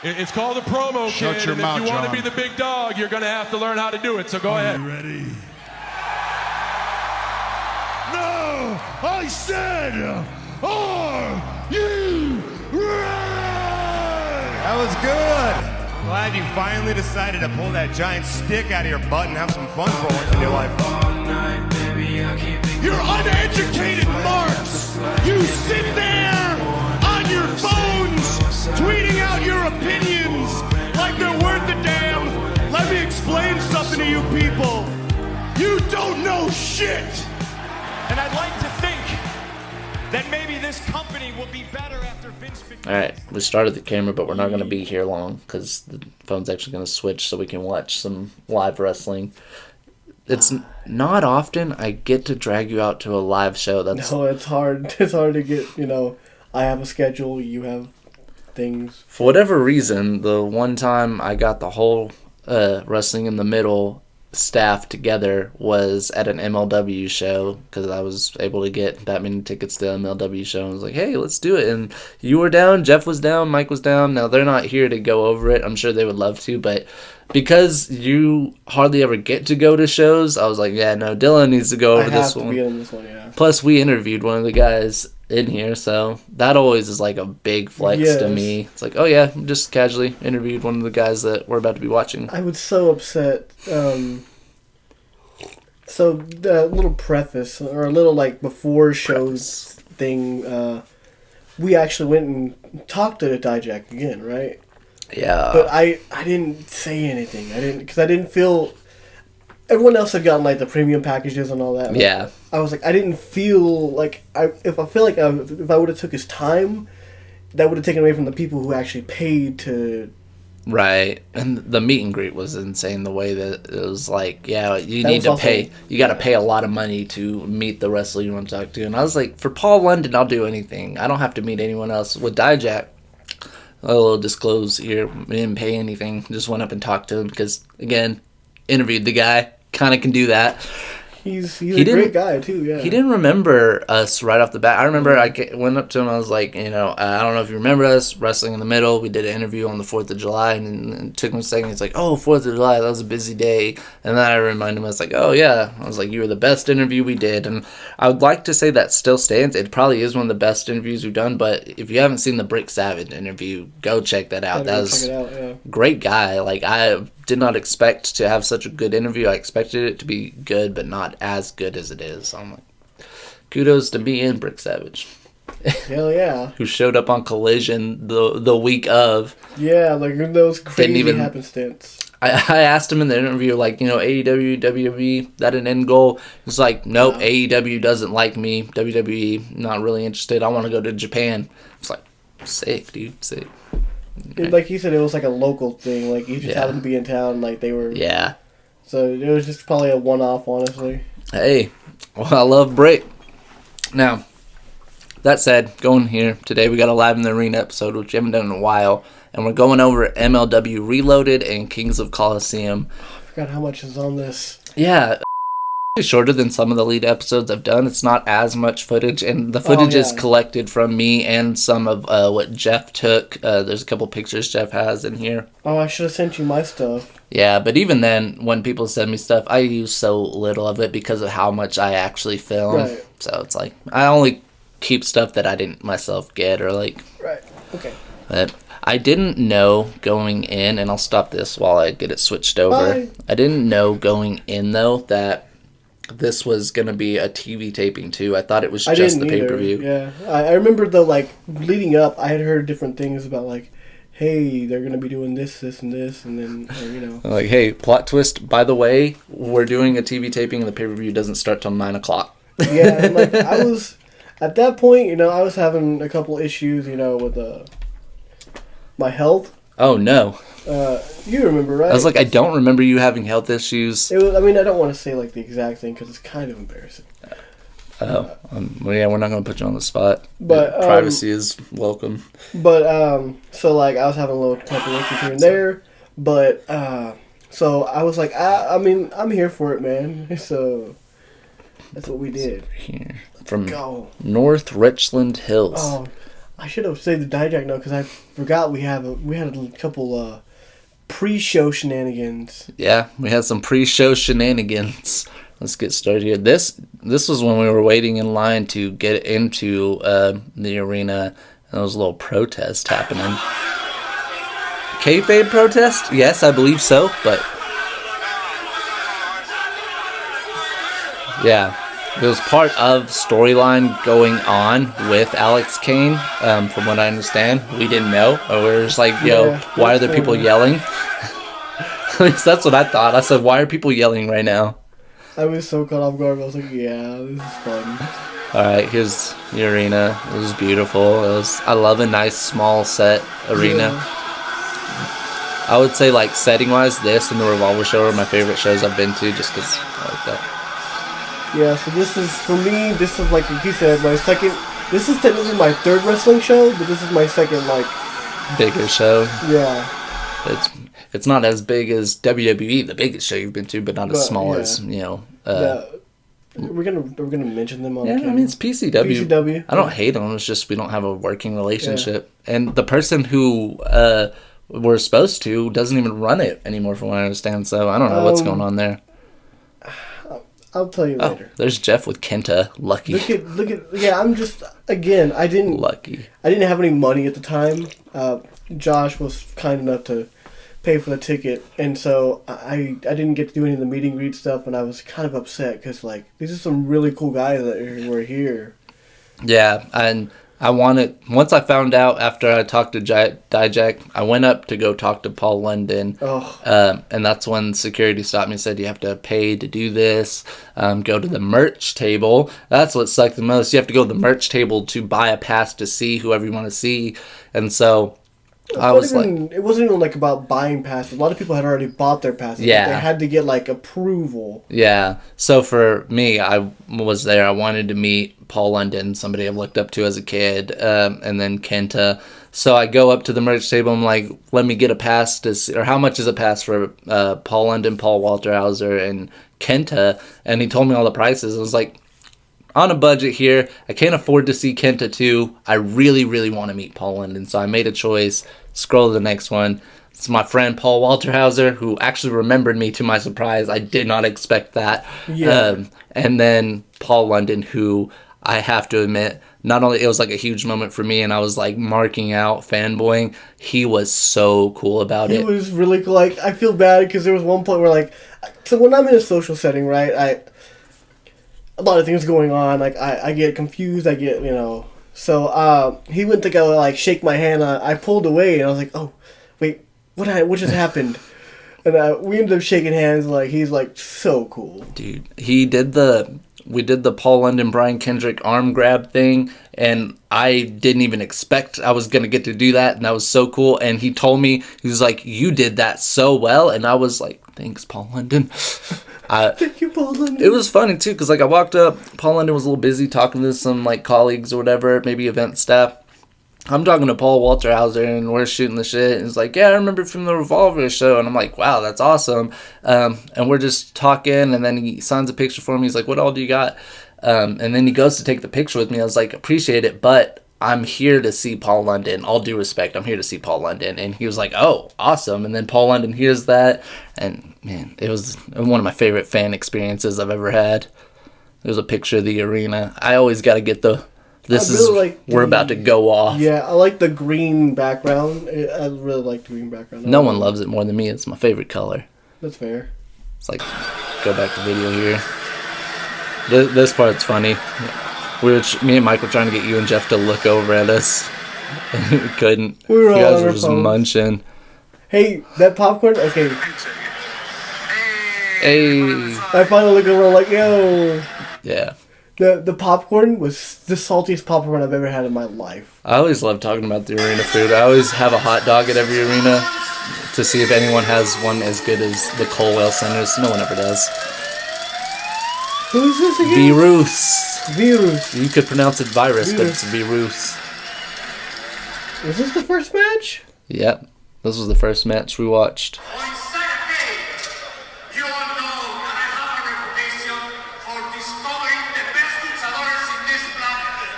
It's called a promo, Shut kid. your And mouth, if you want to John. be the big dog, you're going to have to learn how to do it. So go ahead. You ready? No! I said, are you ready? That was good. I'm glad you finally decided to pull that giant stick out of your butt and have some fun for once in your life. You're uneducated marks! You sit there on your phones tweeting out your opinions like they're worth a damn. Let me explain something to you people. You don't know shit! And I'd like to think that maybe this company will be better after Vince McMahon. Alright, we started the camera, but we're not going to be here long because the phone's actually going to switch so we can watch some live wrestling. It's not often I get to drag you out to a live show. No, it's hard. It's hard to get, I have a schedule, you have things. For whatever reason, the one time I got the whole Wrestling in the Middle staff together was at an MLW show because I was able to get that many tickets to the MLW show. I was like, hey, let's do it. And you were down, Jeff was down, Mike was down. Now, they're not here to go over it. I'm sure they would love to, but because you hardly ever get to go to shows, I was like, yeah, no, Dylan needs to go over this one. I have to be on this one, yeah. Plus, we interviewed one of the guys in here, so that always is like a big flex to me. It's like, oh yeah, just casually interviewed one of the guys that we're about to be watching. I was so upset. So the little preface or a little before shows thing. We actually went and talked to Dijak again, right? Yeah. But I didn't say anything. Because I didn't feel. Everyone else had gotten the premium packages and all that. Yeah. I was like, I didn't feel like if I would have took his time, that would have taken away from the people who actually paid to. Right, and the meet and greet was insane. The way that it was like, yeah, you need to pay. You got to pay a lot of money to meet the wrestler you want to talk to. And I was like, for Paul London, I'll do anything. I don't have to meet anyone else. With Dijak, a little disclose here, we didn't pay anything. Just went up and talked to him because, again, interviewed the guy. Kind of can do that. He's a great guy, too, yeah. He didn't remember us right off the bat. I remember I went up to him, I was like, I don't know if you remember us, Wrestling in the Middle. We did an interview on the 4th of July, and it took him a second. He's like, oh, 4th of July, that was a busy day. And then I reminded him, I was like, oh, yeah. I was like, you were the best interview we did. And I would like to say that still stands. It probably is one of the best interviews we've done, but if you haven't seen the Brick Savage interview, go check that out. That was a great guy. I did not expect to have such a good interview. I expected it to be good, but not as good as it is. So I'm like, kudos to me and Brick Savage. Hell yeah. Who showed up on Collision the week of. Yeah, those crazy happenstance. I asked him in the interview, AEW, WWE, that an end goal? He's like, nope, AEW doesn't like me. WWE, not really interested. I want to go to Japan. It's like, sick, dude, sick. Like you said, it was a local thing. You just happened to be in town. They were. Yeah. So it was just probably a one-off, honestly. Hey, well, I love Brick. Now, that said, going here today, we got a Live in the Arena episode, which we haven't done in a while, and we're going over MLW Reloaded and Kings of Colosseum. I forgot how much is on this. Yeah. Shorter than some of the LITA episodes I've done. It's not as much footage, and the footage is collected from me and some of what Jeff took. There's a couple pictures Jeff has in here. Oh, I should have sent you my stuff. Yeah, but even then, when people send me stuff, I use so little of it because of how much I actually film. Right. So it's I only keep stuff that I didn't myself get or Right, okay. But I didn't know going in, and I'll stop this while I get it switched over. Bye. I didn't know going in, though, that this was going to be a TV taping, too. I thought it was just the pay-per-view. Yeah. I remember, though, leading up, I had heard different things about, hey, they're going to be doing this, and this, and then, hey, plot twist, by the way, we're doing a TV taping, and the pay-per-view doesn't start till 9 o'clock. Yeah, and, I was, at that point, I was having a couple issues, with my health. Oh, no. You remember, right? I was like, I don't remember you having health issues. I don't want to say, the exact thing, because it's kind of embarrassing. Well, yeah, we're not going to put you on the spot. But privacy is welcome. But, so, I was having a little couple issues here and there. But, so I was like, I'm here for it, man. So, that's what we did. Here. From North Richland Hills. Oh, I should have saved the Dijak note because I forgot we had a couple pre-show shenanigans. Yeah, we had some pre-show shenanigans. Let's get started here. This was when we were waiting in line to get into the arena, and there was a little protest happening. Kayfabe protest? Yes, I believe so, but yeah, it was part of storyline going on with Alex Kane. From what I understand, we didn't know, or we were just like, "Yo, why are there people yelling?" At least that's what I thought. I said, "Why are people yelling right now?" I was so caught off guard. I was like, "Yeah, this is fun." All right, here's the arena. It was beautiful. I love a nice small set arena. Yeah. I would say, like, setting-wise, this and the Revolver Show are my favorite shows I've been to, just because I like that. Yeah, so this is, for me, this is like you said, my second, this is technically my third wrestling show, but this is my second, like, bigger show. Yeah. It's not as big as WWE, the biggest show you've been to, but not as small as, you know. We're gonna mention them on yeah, camera. I mean, it's PCW. PCW. I don't hate them, it's just we don't have a working relationship. Yeah. And the person who we're supposed to doesn't even run it anymore, from what I understand, so I don't know what's going on there. I'll tell you later. There's Jeff with Kenta. Lucky. Look at. Yeah, I'm just again. I didn't have any money at the time. Josh was kind enough to pay for the ticket, and so I didn't get to do any of the meet and greet stuff, and I was kind of upset because like these are some really cool guys that were here. Yeah, and I wanted, once I found out after I talked to Dijak, I went up to go talk to Paul London. And that's when security stopped me and said, you have to pay to do this. Go to the merch table. That's what sucked the most. You have to go to the merch table to buy a pass to see whoever you want to see. And so I was it wasn't even like about buying passes. A lot of people had already bought their passes. Yeah. They had to get like approval. Yeah. So for me, I was there. I wanted to meet Paul London, somebody I've looked up to as a kid, and then Kenta. So I go up to the merch table. I'm like, let me get a pass to see, or how much is a pass for Paul London, Paul Walter Hauser, and Kenta? And he told me all the prices. I was like, on a budget here. I can't afford to see Kenta too. I really, really want to meet Paul London. So I made a choice. Scroll to the next one. It's my friend Paul Walter Hauser, who actually remembered me to my surprise. I did not expect that. Yeah. And then Paul London, who I have to admit, not only it was like a huge moment for me, and I was like marking out, fanboying. He was so cool about it. He was really cool. Like, I feel bad because there was one point where like, so when I'm in a social setting, right, a lot of things going on. Like I get confused. I get, you know. So he went to go like shake my hand. I pulled away and I was like, oh, wait, what just happened? And we ended up shaking hands. Like he's like so cool, dude. We did the Paul London, Brian Kendrick arm grab thing, and I didn't even expect I was going to get to do that, and that was so cool. And he told me, he was like, you did that so well, and I was like, thanks, Paul London. Thank you, Paul London. It was funny, too, because like I walked up, Paul London was a little busy talking to some like colleagues or whatever, maybe event staff. I'm talking to Paul Walter Hauser, and we're shooting the shit. And he's like, yeah, I remember from the Revolver show. And I'm like, wow, that's awesome. And we're just talking, and then he signs a picture for me. He's like, what all do you got? And then he goes to take the picture with me. I was like, appreciate it, but I'm here to see Paul London. All due respect, I'm here to see Paul London. And he was like, oh, awesome. And then Paul London hears that. And, man, it was one of my favorite fan experiences I've ever had. There's a picture of the arena. I always got to get we're about to go off. Yeah, I like the green background. I really like the green background. No one loves it more than me. It's my favorite color. That's fair. It's like, go back to video here. This part's funny. Me and Mike were trying to get you and Jeff to look over at us. We couldn't. We were you all guys on were just phones. Munching. Hey, that popcorn? Okay. Hey. I finally look around like, yo. Yeah. The popcorn was the saltiest popcorn I've ever had in my life. I always love talking about the arena food. I always have a hot dog at every arena to see if anyone has one as good as the Colwell Centers. No one ever does. Who is this again? Virus. You could pronounce it virus, but it's virus. Was this the first match? Yep. This was the first match we watched.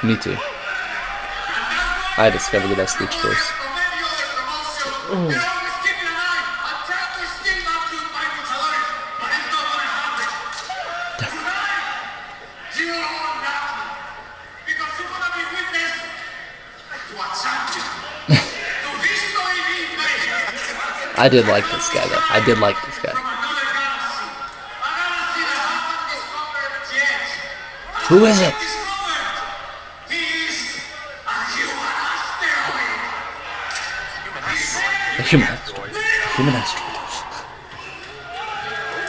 Me too. I discovered the best luchadors. I did like this guy though. I did like this guy. Who is it? The human asteroid. Human asteroid.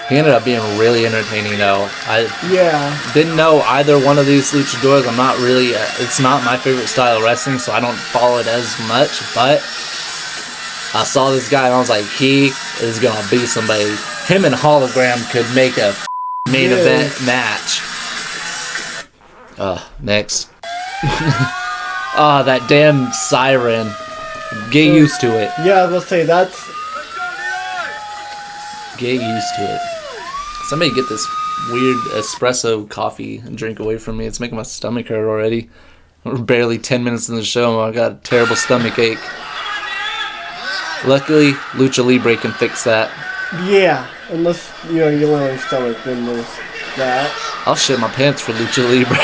He ended up being really entertaining though. I didn't know either one of these luchadors. I'm not really, it's not my favorite style of wrestling, so I don't follow it as much, but I saw this guy and I was like, he is going to be somebody. Him and Hologram could make a main event match. Next. That damn siren. Get used to it. Yeah, I was gonna say that's. Get used to it. Somebody get this weird espresso coffee and drink away from me. It's making my stomach hurt already. We're barely 10 minutes in the show and I got a terrible stomach ache. Luckily, Lucha Libre can fix that. Yeah, unless you know you want your stomach, then there's that. I'll shit my pants for Lucha Libre.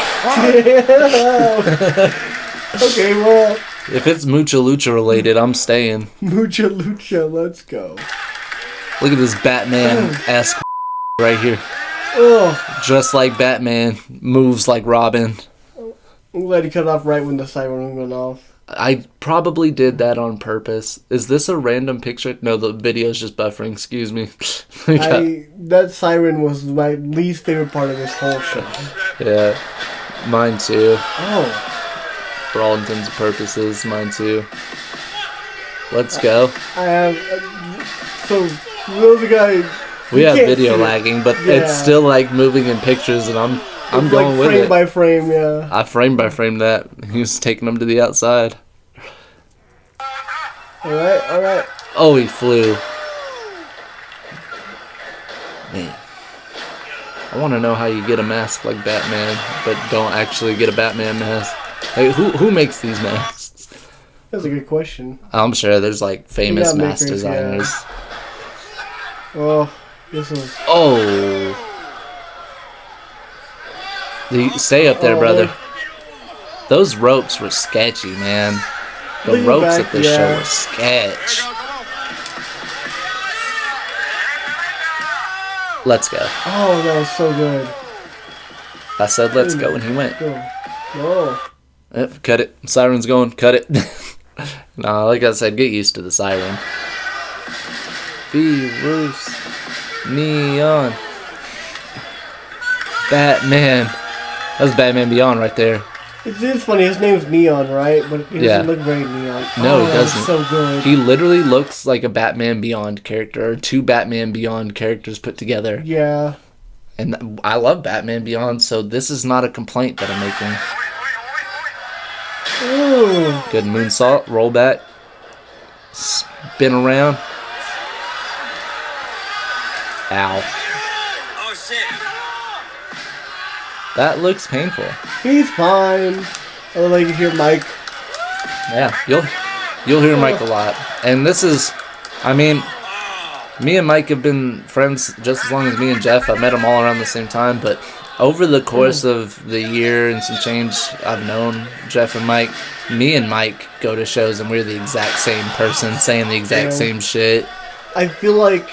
Okay, well. If it's Mucha Lucha related, I'm staying. Mucha Lucha, let's go. Look at this Batman-esque right here. Oh. Dressed like Batman, moves like Robin. I'm glad he cut off right when the siren went off. I probably did that on purpose. Is this a random picture? No, the video's just buffering. Excuse me. That siren was my least favorite part of this whole show. Yeah, mine too. Oh. For all intents and purposes, mine too. Let's go. I have. So, those guys. We have video lagging, but it's still like moving in pictures, and I'm going with it. Frame by frame, yeah. I frame by frame that. He's taking them to the outside. Alright. Oh, he flew. Man. I want to know how you get a mask like Batman, but don't actually get a Batman mask. Hey, who makes these masks? That's a good question. I'm sure there's like famous mask designers. Yeah. Oh, this was. Oh. Stay up there, brother. Those ropes were sketchy, man. The ropes at this show were sketch. Let's go. Oh, that was so good. I said let's go, and he went. Whoa. Cut it. Siren's going. Cut it. Nah, like I said, get used to the siren. Virus. Neon. Batman. That's Batman Beyond right there. It's funny. His name's Neon, right? But he doesn't look very neon. No, he doesn't. So good. He literally looks like a Batman Beyond character, or two Batman Beyond characters put together. Yeah. And I love Batman Beyond, so this is not a complaint that I'm making. Ooh. Good moonsault, roll back, spin around. Ow. Oh shit. That looks painful. He's fine. I would like to hear Mike. Yeah, you'll hear Mike a lot. And this is, I mean, me and Mike have been friends just as long as me and Jeff. I met them all around the same time, but over the course of the year and some change, I've known Jeff and Mike. Me and Mike go to shows and we're the exact same person saying the exact same shit. I feel like,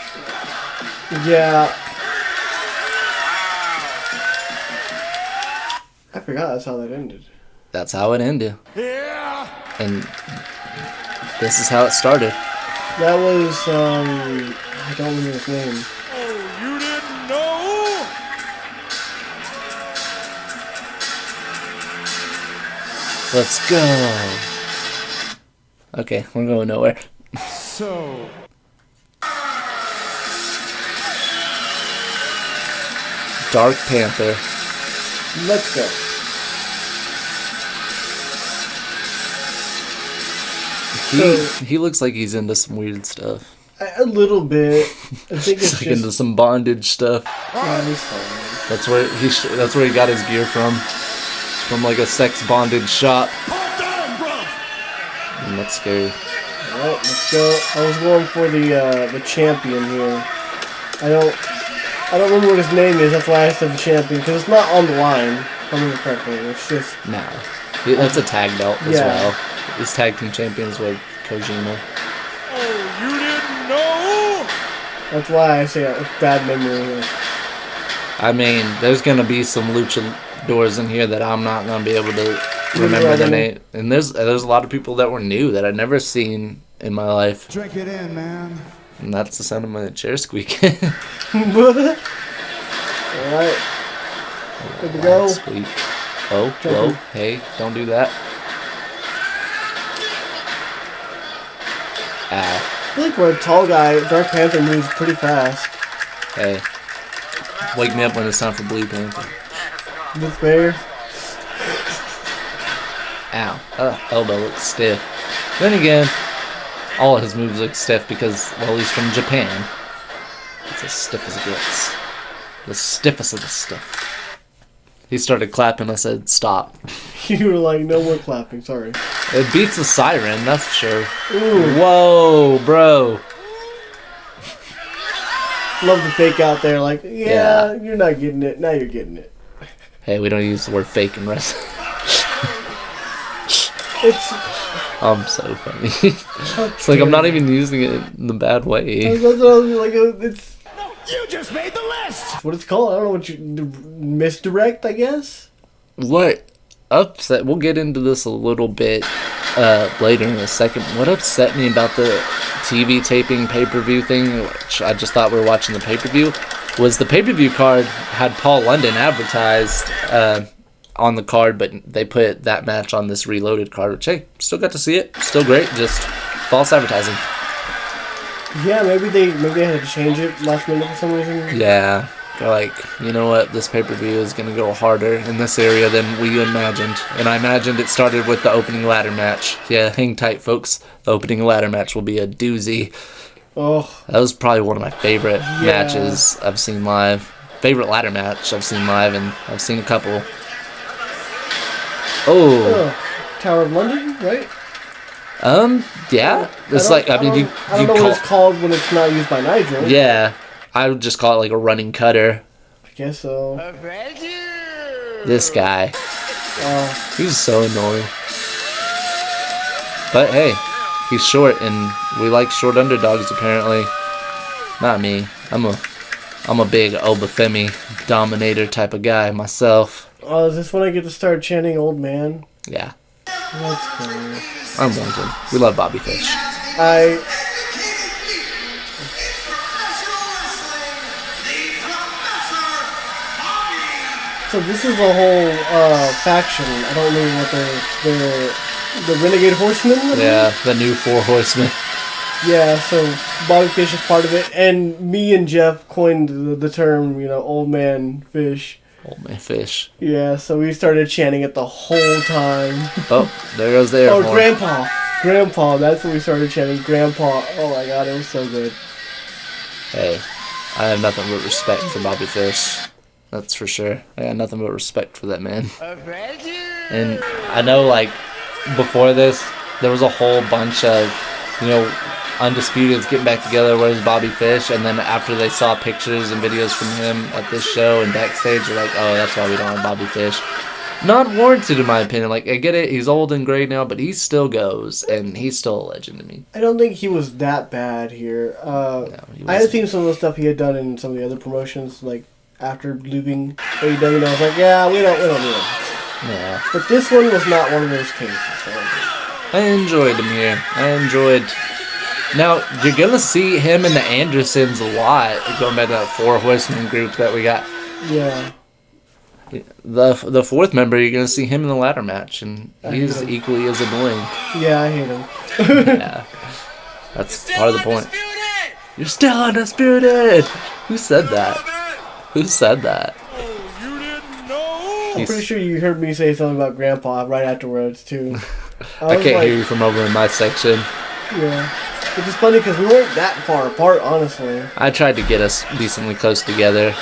yeah. I forgot that's how that ended. That's how it ended. Yeah. And this is how it started. That was, I don't remember his name. Oh, you didn't know? Let's go. Okay, we're going nowhere. So. Dark Panther. Let's go. He looks like he's into some weird stuff. A little bit. I think it's He's like just into some bondage stuff. yeah, he's fine. That's where he got his gear from. It's from like a sex bondage shop. That's scary. Alright, let's go. I was going for the champion here. I don't remember what his name is. That's why I said the champion, because it's not on the line. If I remember correctly. It's just No. That's a tag belt as Yeah. well. He's tag team champions with Kojima. Oh, you didn't know? that's why I say a bad memory here. I mean, there's gonna be some luchadors in here that I'm not gonna be able to remember the name. And there's a lot of people that were new that I'd never seen in my life. Drink it in, man. And that's the sound of my chair squeaking. Alright. Good to go. Squeak. Oh, whoa, Jumping. hey, don't do that. Ow. I feel like for a tall guy, Dark Panther moves pretty fast. Hey. Wake me up when it's time for Blue Panther. Is this fair? Ow. Elbow looks stiff. Then again, all of his moves look stiff because, well, he's from Japan. It's as stiff as it gets. The stiffest of the stiff. He started clapping. I said, stop. You were like, no more clapping, sorry. It beats the siren, that's for sure. Ooh. Whoa, bro. Love the fake out there, like, Yeah. you're not getting it, now you're getting it. Hey, we don't use the word fake in wrestling. It's I'm so funny. It's like I'm not even using it in the bad way. that's what I was like, it's You just made the list! what it's called. I don't know what you misdirect, I guess. What upset? We'll get into this a little bit later in a second. What upset me about the TV taping pay-per-view thing, which I just thought we were watching the pay-per-view, was the pay-per-view card had Paul London advertised on the card, but they put that match on this Reloaded card, which, hey, still got to see it. Still great, just false advertising. Yeah, maybe they had to change it last minute for some reason. Yeah, they're like, you know what, this pay-per-view is going to go harder in this area than we imagined. And I imagined it started with the opening ladder match. Yeah, hang tight, folks. The opening ladder match will be a doozy. Oh, That was probably one of my favorite matches I've seen live. Favorite ladder match I've seen live, and I've seen a couple. Tower of London, right? Yeah. It's like, I mean, you I don't know call, what it's called when it's not used by Nigel. yeah, I would just call it like a running cutter. I guess so. This guy. He's so annoying. But hey, he's short, and we like short underdogs apparently. Not me. I'm a big Obafemi dominator type of guy myself. Oh, is this when I get to start chanting old man? Yeah, That's cool. I'm going to. We love Bobby Fish. So this is a whole faction. I don't know what the Renegade Horsemen? Yeah, the new Four Horsemen. Yeah, so Bobby Fish is part of it, and me and Jeff coined the term, old man fish. Old man Fish. Yeah, so we started chanting it the whole time. Oh, there goes the air Oh, horn. Grandpa, that's what we started chanting, Grandpa. Oh my god, it was so good. Hey, I have nothing but respect for Bobby Fish. That's for sure. I got nothing but respect for that man. And I know, like, before this, there was a whole bunch of, Undisputeds getting back together, where's Bobby Fish? And then after they saw pictures and videos from him at this show and backstage, they're like, oh, that's why we don't have Bobby Fish. Not warranted, in my opinion. Like, I get it, he's old and gray now, but he still goes, and he's still a legend to me. I don't think he was that bad here. He I had wasn't. seen some of the stuff he had done in some of the other promotions, like after leaving AEW, and I was like, yeah, we don't need him. Yeah. But this one was not one of those cases. So. I enjoyed him here. Now, you're going to see him and the Andersons a lot, going back to that Four Horsemen group that we got. Yeah. The fourth member, you're going to see him in the ladder match, and he's him. equally as annoying. Yeah, I hate him. Yeah. That's part of the point. You're still undisputed! Who said that? Who said that? Oh, you didn't know? I'm pretty sure you heard me say something about Grandpa right afterwards, too. I was can't like, hear you from over in my section. Yeah. Which is funny because we weren't that far apart, honestly. I tried to get us decently close together.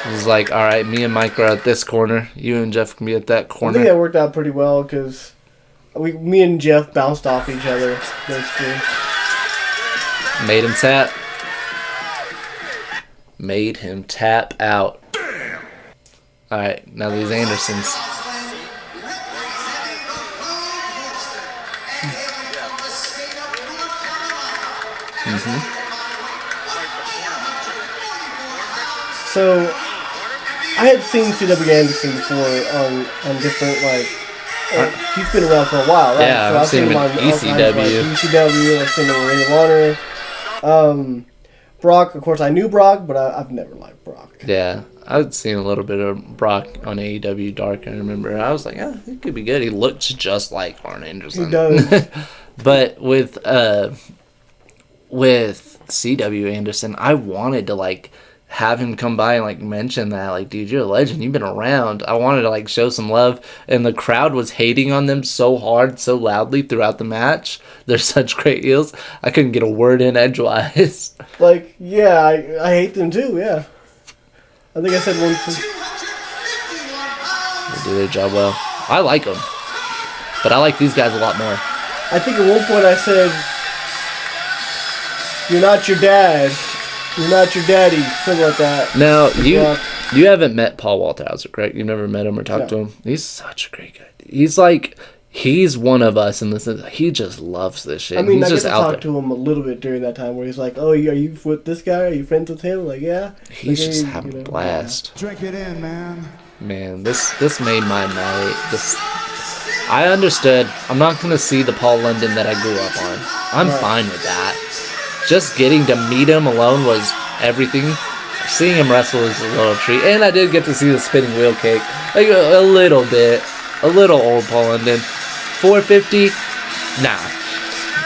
It was like, alright, me and Mike are at this corner. You and Jeff can be at that I corner. think that worked out pretty well because Me and Jeff bounced off each other, basically. Made him tap. Made him tap out. Alright, now these Andersons. So, I had seen C.W. Anderson before on different, like, he's been around for a while, right? Yeah, so I've seen him in all kinds of, ECW. like, ECW, I've seen him in Ring of Honor. Brock, of course, I knew Brock, but I've never liked Brock. Yeah, I'd seen a little bit of Brock on AEW Dark, I remember. I was like, yeah, he could be good. He looks just like Arn Anderson. He does. But with C.W. Anderson, I wanted to, like, have him come by and, like, mention that, like, dude, you're a legend, you've been around. I wanted to, like, show some love, and the crowd was hating on them so hard, so loudly throughout the match. They're such great heels. I couldn't get a word in edgewise. Like, yeah, I hate them too, yeah. I think I said one thing. They do their job well. I like them, but I like these guys a lot more. I think at one point I said, "You're not your dad. You're not your daddy." Something like that. Now, you haven't met Paul Walterhauser, correct? You've never met him or talked to him? He's such a great guy. He's one of us in this. He just loves this shit. I mean, he's I get just to out talk there. to him a little bit during that time where he's like, "Oh, are you with this guy? Are you friends with him?" Like, yeah. He's like, just hey, having you a know, blast. Drink it in, man. Man, this made my night. I understood. I'm not going to see the Paul London that I grew up on. I'm fine with that. Just getting to meet him alone was everything. Seeing him wrestle is a little treat. And I did get to see the spinning wheel cake. Like a little bit. A little old Paul London. 450? Nah.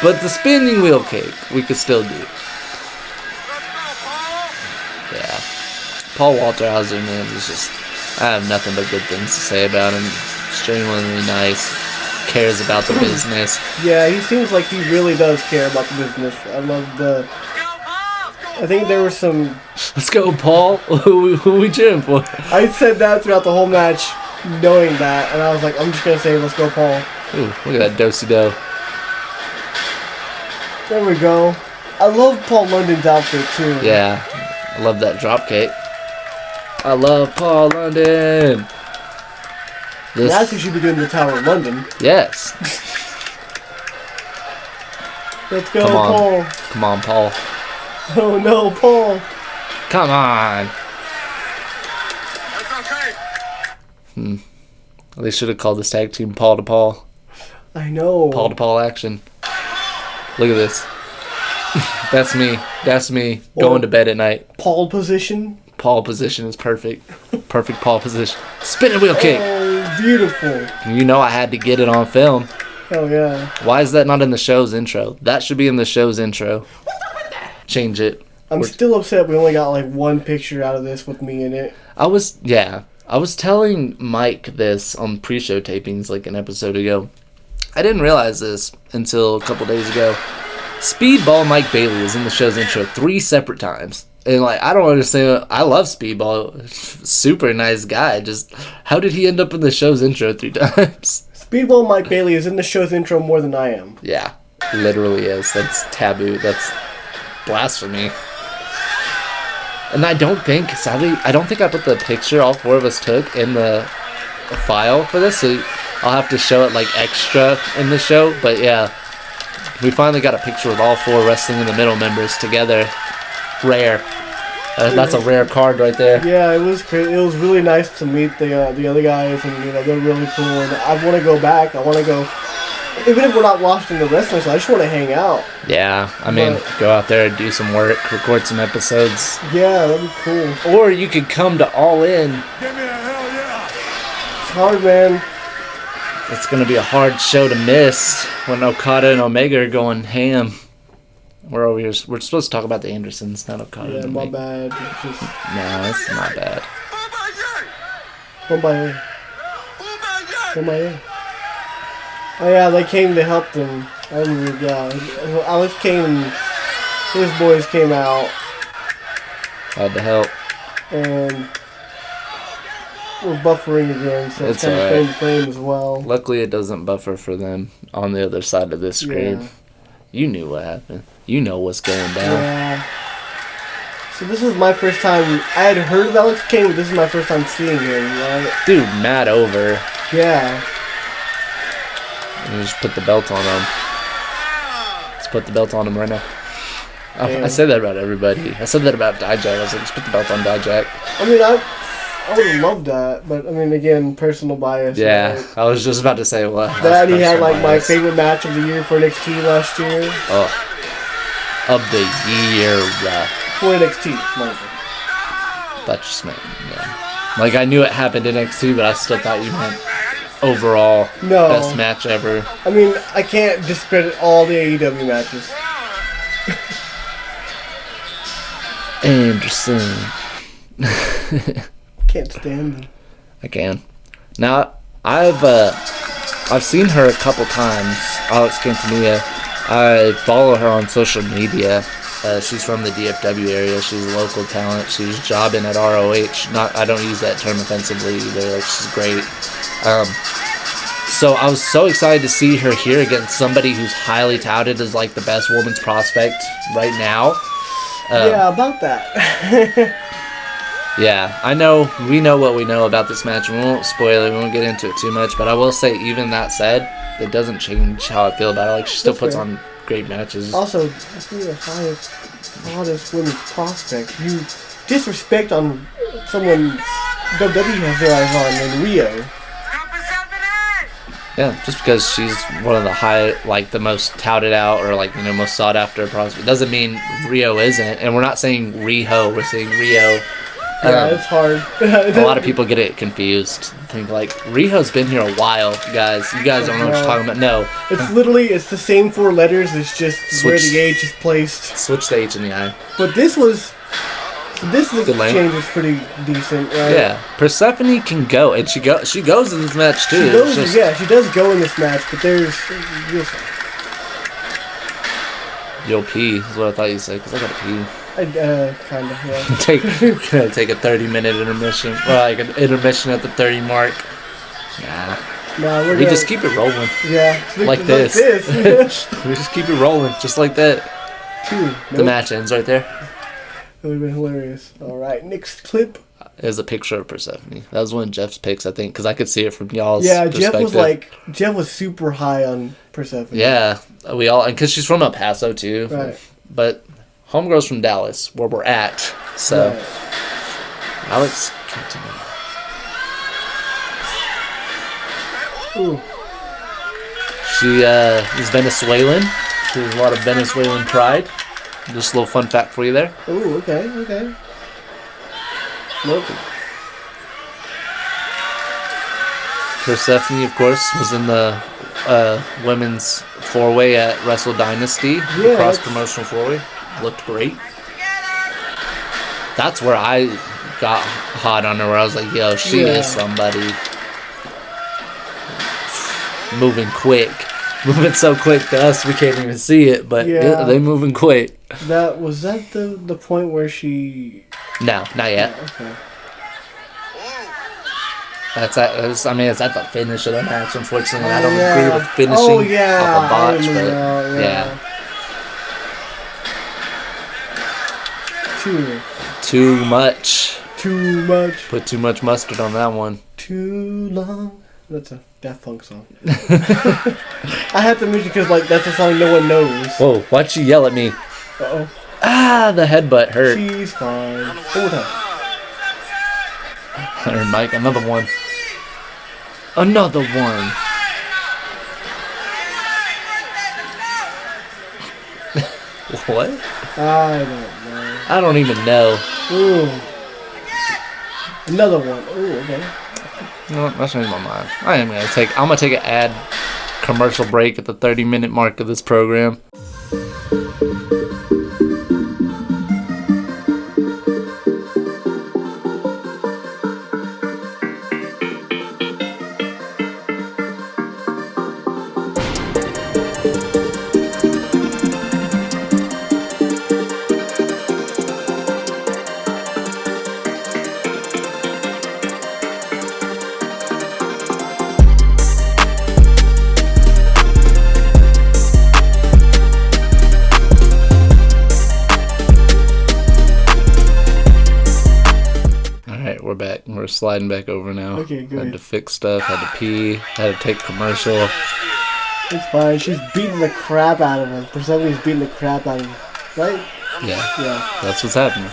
But the spinning wheel cake, we could still do. Yeah. Paul Walterhauser, man, is just... I have nothing but good things to say about him. Extremely nice. Cares about the business. Yeah, he seems like he really does care about the business. I love the... I think there was some... Let's go, Paul. Who we cheering for? I said that throughout the whole match, knowing that, and I was like, I'm just going to say, let's go, Paul. Ooh, look at that do-si-do. There we go. I love Paul London's outfit, too. Yeah. I love that drop kick. I love Paul London. That's who should be doing the Tower of London. Yes. Let's go, Come on. Paul. Come on, Paul. Oh, no, Paul. Come on. They should have called this tag team Paul to Paul. I know. Paul to Paul action. Look at this. That's me. That's me going to bed at night. Paul position. Paul position is perfect. Perfect Paul position. Spinning wheel kick. Oh, beautiful. You know I had to get it on film. Oh, yeah. Why is that not in the show's intro? That should be in the show's intro. Change it. I'm still upset we only got like one picture out of this with me in it. I was telling Mike this on pre-show tapings like an episode ago. I didn't realize this until a couple days ago. Speedball Mike Bailey is in the show's intro 3 separate times. And, like, I don't understand. I love Speedball. Super nice guy. Just, how did he end up in the show's intro 3 times? Speedball Mike Bailey is in the show's intro more than I am. Yeah, literally is. That's taboo. That's blasphemy. And I don't think, sadly, I put the picture all 4 of us took in the file for this, so I'll have to show it, like, extra in the show. But, yeah, we finally got a picture with all 4 Wrestling in the Middle members together. Rare. That's a rare card right there. Yeah, it was crazy. It was really nice to meet the other guys, and you know they're really cool. And I want to go back. I want to go, even if we're not watching the wrestling. So I just want to hang out. Yeah, I mean, go out there and do some work, record some episodes. Yeah, that'd be cool. Or you could come to All In. Give me a hell yeah. It's hard, man. It's gonna be a hard show to miss when Okada and Omega are going ham. We're over here. We're supposed to talk about the Andersons, not Okada. Yeah, and my Omega. bad. It's just No, it's not bad. Bombay. Oh yeah, they came to help them. I remember, yeah. Alex Kane and his boys came out, Had to help. and we're buffering again, so it's kind of frame to frame as well. Luckily, it doesn't buffer for them on the other side of this screen. Yeah. You knew what happened. You know what's going down. Yeah. So this is my first time. I had heard of Alex Kane, but this is my first time seeing him, right? Dude, mad over. Yeah. You just put the belt on him. Let's put the belt on him right now. I said that about everybody. I said that about Dijak. I was like, just put the belt on Dijak. I mean, I would have loved that, but I mean, again, personal bias. Yeah, right? I was just about to say, well, that he had like my favorite match of the year for NXT last year. Oh, of the year. For NXT, Marvel. That just meant, yeah. Like, I knew it happened in NXT, but I still thought you meant overall best match ever. I mean, I can't discredit all the AEW matches. Anderson. Can't stand them. I can. Now, I've seen her a couple times, Alex Quintanilla. I follow her on social media. She's from the DFW area. She's a local talent. She's jobbing at ROH. I don't use that term offensively either. Like, she's great. So I was so excited to see her here against somebody who's highly touted as like the best women's prospect right now. Yeah, about that. Yeah, I know. We know what we know about this match. We won't spoil it. We won't get into it too much. But I will say, even that said, it doesn't change how I feel about it. Like, she still puts on great matches. Also, if you're the hottest women's prospect, you disrespect on someone WWE has their eyes on in Rio. Yeah, just because she's one of the most touted out or like, most sought after prospects doesn't mean Rio isn't. And we're not saying Riho, we're saying Rio. Yeah, it's hard. A lot of people get it confused. Think like Riho's been here a while, guys. You guys don't know what you're talking about. No, it's the same 4 letters. It's just where the H is placed. Switch the H and the I. But this exchange is pretty decent, right? Yeah, Persephone can go, and she goes in this match too. She does go in this match, but there's you'll pee is what I thought you said, because I gotta pee. Kind of, yeah. Take a 30-minute intermission. Well, like an intermission at the 30 mark. Nah, we just keep it rolling. Yeah, like this. We just keep it rolling, just like that. The match ends right there. It would have been hilarious. All right, next clip is a picture of Persephone. That was one of Jeff's picks, I think, because I could see it from y'all's perspective. Jeff was super high on Persephone. Yeah, we all, and because she's from El Paso too. Right. But homegirl's from Dallas, where we're at. So, right. Alex Quintanilla. Ooh. She is Venezuelan. She has a lot of Venezuelan pride. Just a little fun fact for you there. Ooh, okay. Nope. Persephone, of course, was in the women's 4-way at Wrestle Dynasty. The cross-promotional 4-way. Looked great. That's where I got hot on her, where I was like, yo, she is somebody. Moving quick. Moving so quick to us, we can't even see it, but they moving quick. Was that the point where she... No, not yet. Oh, okay. It's at the finish of the match, unfortunately. I don't agree with finishing off a botch, but yeah. Too much. Put too much mustard on that one. Too long. That's a Daft Punk song. I had to mention because that's a song no one knows. Whoa, why'd you yell at me? Uh-oh. The headbutt hurt. She's fine. One more time. Alright, Mike, another one. Another one. What? I don't know. I don't even know. Ooh. Another one. Ooh, okay. No, that's changed my mind. I'm gonna take an ad commercial break at the 30-minute mark of this program. We're sliding back over now. Okay, good. Had to fix stuff, had to pee, had to take commercial. It's fine. She's beating the crap out of him. For some reason, he's beating the crap out of him. Right? Yeah. Yeah. That's what's happening.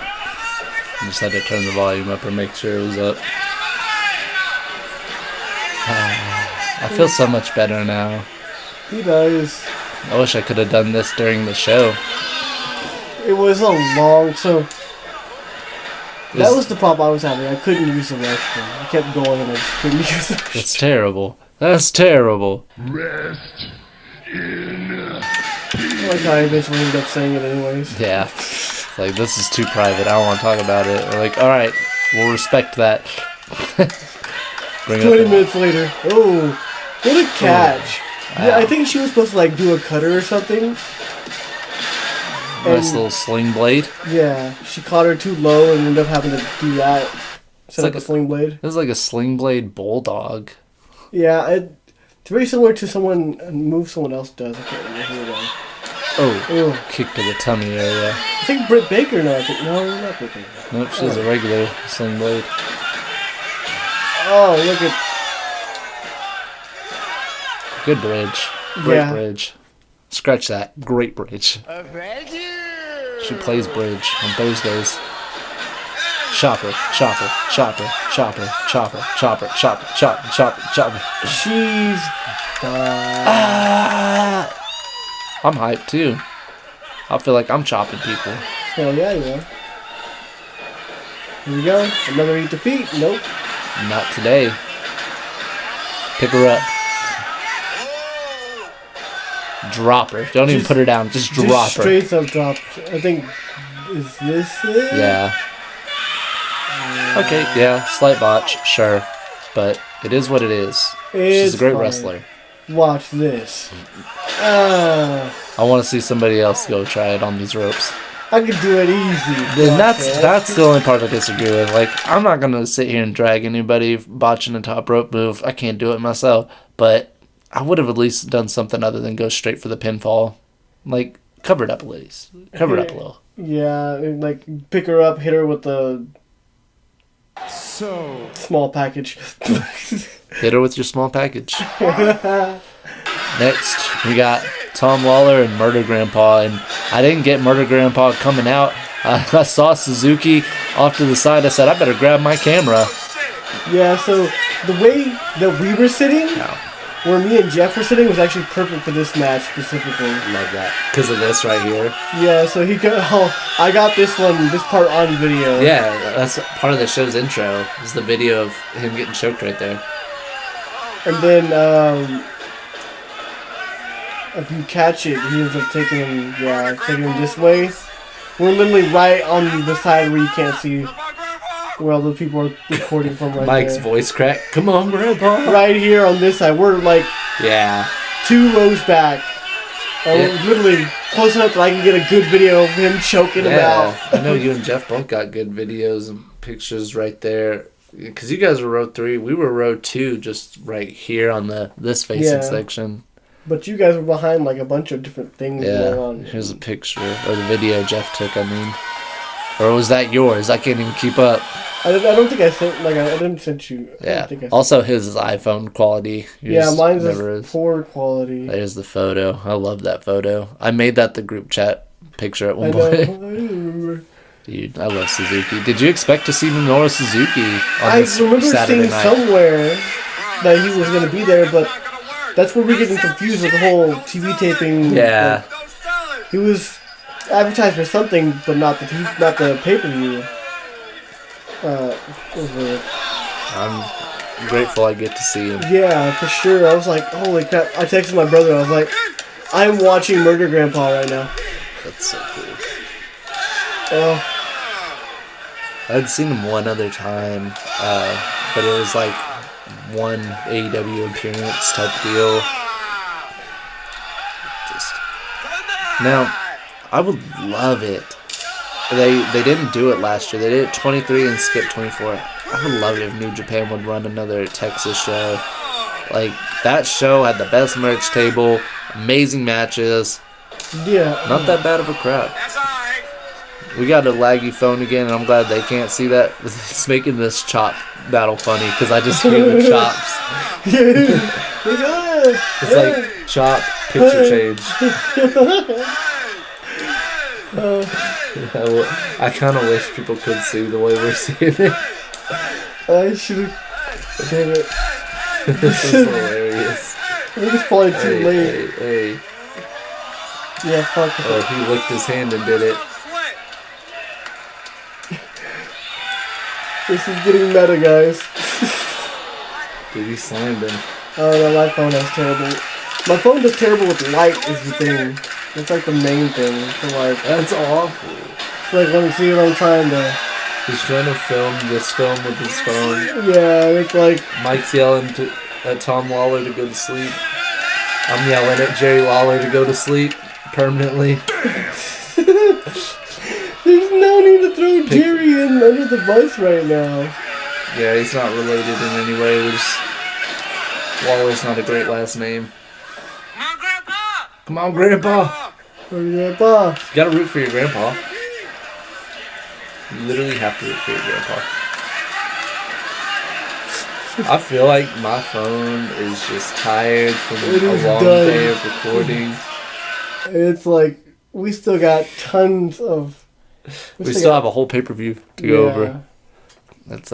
I just had to turn the volume up or make sure it was up. I feel so much better now. He does. I wish I could have done this during the show. It was a long... So... That was the problem I was having. I couldn't use the restroom. I kept going and I just couldn't use the restroom. That's terrible. That's terrible. Rest in Like I eventually ended up saying it anyways. Yeah. It's like, this is too private. I don't want to talk about it. We're like, alright, we'll respect that. Bring 20 up minutes later. Oh, what a catch. Wow. Yeah, I think she was supposed to like do a cutter or something. nice And- little sling blade. Yeah, she caught her too low and ended up having to do that. Set like up a sling blade. It was like a sling blade bulldog. Yeah, it's very similar to a move someone else does. I can't remember who it was. Oh, Ew. kick to the tummy area. I think Britt Baker. No, not Britt Baker. Nope, she has a regular sling blade. Oh, look at Good bridge. Great Yeah. bridge. Scratch that. Great bridge. She plays bridge on Thursdays. Chopper, chopper, chopper, chopper, chopper, chopper, chopper, chopper, chopper, chopper. she's. I'm hyped too. I feel like I'm chopping people. Hell yeah, you are. Here we go. Another eat defeat. Nope. Not today. Pick her up. Drop her. Don't even Just- put her down. Just drop Just her. straight up drop. I think. Is this it? Yeah. Okay, yeah. Slight botch, sure. But it is what it is. She's It's a great fine. wrestler. Watch this. I want to see somebody else go try it on these ropes. I could do it easy. And Watch that's it. the only part I disagree with. Like, I'm not gonna sit here and drag anybody botching a top rope move. I can't do it myself. But I would have at least done something other than go straight for the pinfall. Like, cover it up, ladies. Cover it up a little. Yeah, and, like pick her up, hit her with the small package. Hit her with your small package. Next, we got Tom Lawler and Murder Grandpa, and I didn't get Murder Grandpa coming out. I saw Suzuki off to the side. I said, I better grab my camera. Yeah, so the way that we were sitting, where me and Jeff were sitting, was actually perfect for this match specifically. Love that. Because of this right here. Yeah, so he got. Oh, I got this part on video. Yeah, that's part of the show's intro. Is the video of him getting choked right there. And then, if you catch it, he ends up taking him this way. We're literally right on the side where you can't see where all the people are recording from right Mike's there. voice crack. Come on, Grandpa. Right here on this side. We're like Yeah. 2 rows back. Literally close enough that I can get a good video of him choking him out. I know you and Jeff both got good videos and pictures right there. Because you guys were row 3. We were row 2 just right here on this facing section. But you guys were behind like a bunch of different things going Yeah. on. Here's a picture. Or the video Jeff took, I mean. Or was that yours? I can't even keep up. I don't think I sent, like, I didn't send you. I Yeah. don't think I sent Also, his is iPhone quality. Yeah, Yours mine's never is poor quality. There's the photo. I love that photo. I made that the group chat picture at I one know. I point. remember. Dude, I love Suzuki. Did you expect to see Minoru Suzuki on I this remember Saturday seeing night? somewhere that he was going to be there, but that's where we're getting confused with the whole TV taping. Yeah. Like, he was advertised for something, but not the pay-per-view. It was weird. I'm grateful I get to see him. Yeah, for sure. I was like, holy crap. I texted my brother. I was like, I'm watching Murder Grandpa right now. That's so cool. Oh, I'd seen him one other time, but it was like one AEW appearance type deal. Now, I would love it. They didn't do it last year. They did it 23 and skipped 24. I would love it if New Japan would run another Texas show. Like, that show had the best merch table, amazing matches, yeah. not that bad of a crowd. We got a laggy phone again, and I'm glad they can't see that. It's making this chop battle funny because I just hear the chops. It's like chop, picture change. I kind of wish people could see the way we're seeing it. I should have. Damn it. This is hilarious. I think it's probably too late. Hey. Yeah, fuck. Oh, he licked his hand and did it. This is getting meta, guys. Dude, he slammed him. Oh no, my phone is terrible. My phone does terrible with light is the thing. That's like the main thing. So like, That's awful. it's like when you see what I'm trying to. He's trying to film this film with his phone. Yeah, it's like. Mike's yelling at Tom Lawler to go to sleep. I'm yelling at Jerry Lawler to go to sleep permanently. There's no need to throw Jerry in under the bus right now. Yeah, he's not related in any way. Lawler's not a great last name. Come on, Grandpa! Or Grandpa. You gotta root for your grandpa. You literally have to root for your grandpa. I feel like my phone is just tired from a long day of recording. It's like, we still got tons of... We still have a whole pay-per-view to go over. That's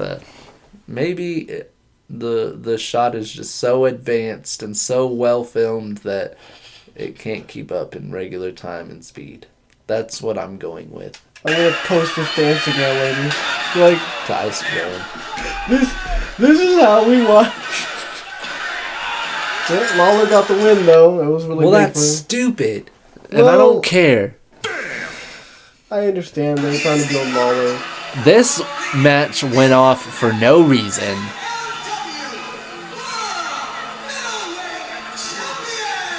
maybe the shot is just so advanced and so well filmed that it can't keep up in regular time and speed. That's what I'm going with. I'm gonna post this to Instagram later. Like, To Instagram. this is how we watch. Yeah, Lawler got the win though. It was really Well, big that's for him. stupid, and I don't care. I understand they're trying to build Lawler. This match went off for no reason.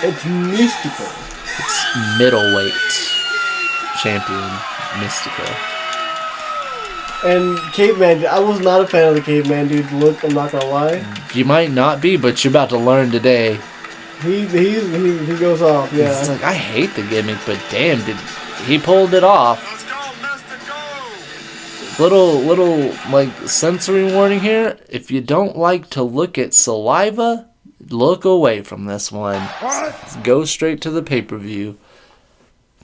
It's mystical. It's middleweight champion Mystical. And Caveman, I was not a fan of the Caveman dude's look, I'm not gonna lie. You might not be, but you're about to learn today. He goes off, yeah. It's like, I hate the gimmick, but damn, he pulled it off. Little like sensory warning here. If you don't like to look at saliva, look away from this one. Go straight to the pay-per-view.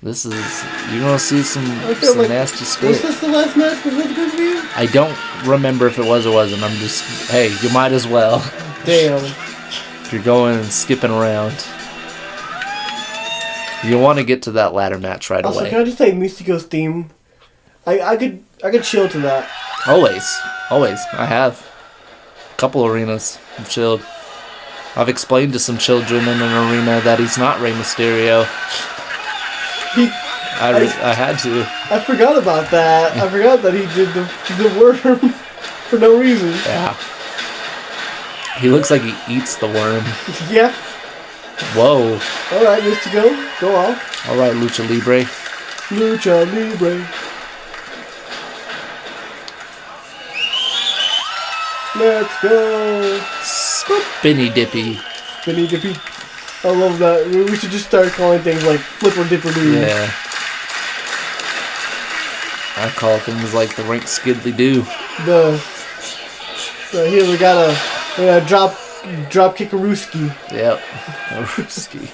This is, you're gonna see some like, nasty spit. Was this the last match before the pay-per-view? I don't remember if it was or wasn't. I'm just, hey, you might as well. Damn. If you're going and skipping around. You want to get to that ladder match right Also, away. can I just say Mystico's theme? I could chill to that. Always. I have. A couple arenas I've chilled. I've explained to some children in an arena that he's not Rey Mysterio. I had to. I forgot about that. I forgot that he did the worm for no reason. Yeah. He looks like he eats the worm. Yeah. Whoa. Alright, Mystico, go off. Alright, Lucha Libre. Lucha Libre. Let's go. Spinny Dippy. Spinny Dippy. I love that. We should just start calling things like Flipper Dipper Doo. Yeah. I call things like the Rank Skidly Doo. Here we got a drop kickarooski. Yep. Rooski.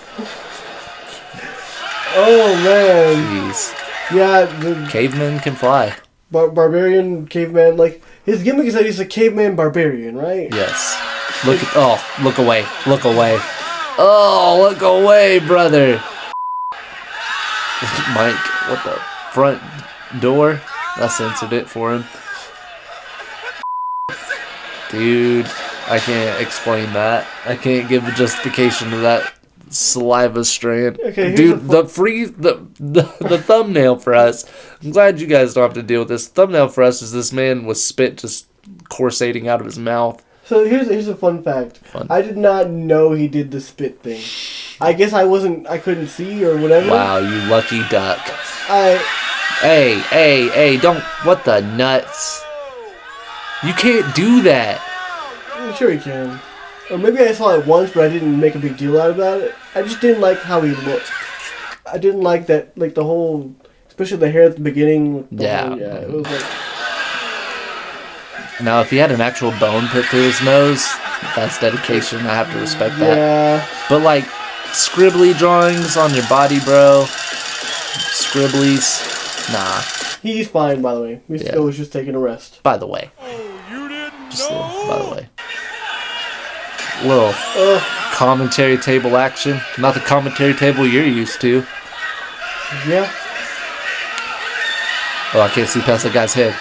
Oh man. Jeez. Yeah, the Cavemen can fly. barbarian caveman, like his gimmick is that he's a caveman barbarian, right? Yes. Look away. Look away. Oh, look away, brother. Mike, what the front door? I censored it for him. Dude, I can't explain that. I can't give a justification to that saliva strand. Okay, dude, the thumbnail for us. I'm glad you guys don't have to deal with this. Thumbnail for us is this man with spit just corsating out of his mouth. So here's a fun fact. I did not know he did the spit thing. I guess I couldn't see or whatever. Wow, you lucky duck. Hey, don't, what the nuts? You can't do that. I'm sure he can. Or maybe I saw it once, but I didn't make a big deal out about it. I just didn't like how he looked. I didn't like that, like the whole especially the hair at the beginning. With the Yeah. whole, it was like. Now, if he had an actual bone put through his nose, that's dedication. I have to respect that. Yeah. But like scribbly drawings on your body, bro. Scribblies, nah. He's fine, by the way. Mystico was just taking a rest. By the way, Oh, you didn't just know? by the way, little commentary table action. Not the commentary table you're used to. Yeah. Oh, I can't see past that guy's head.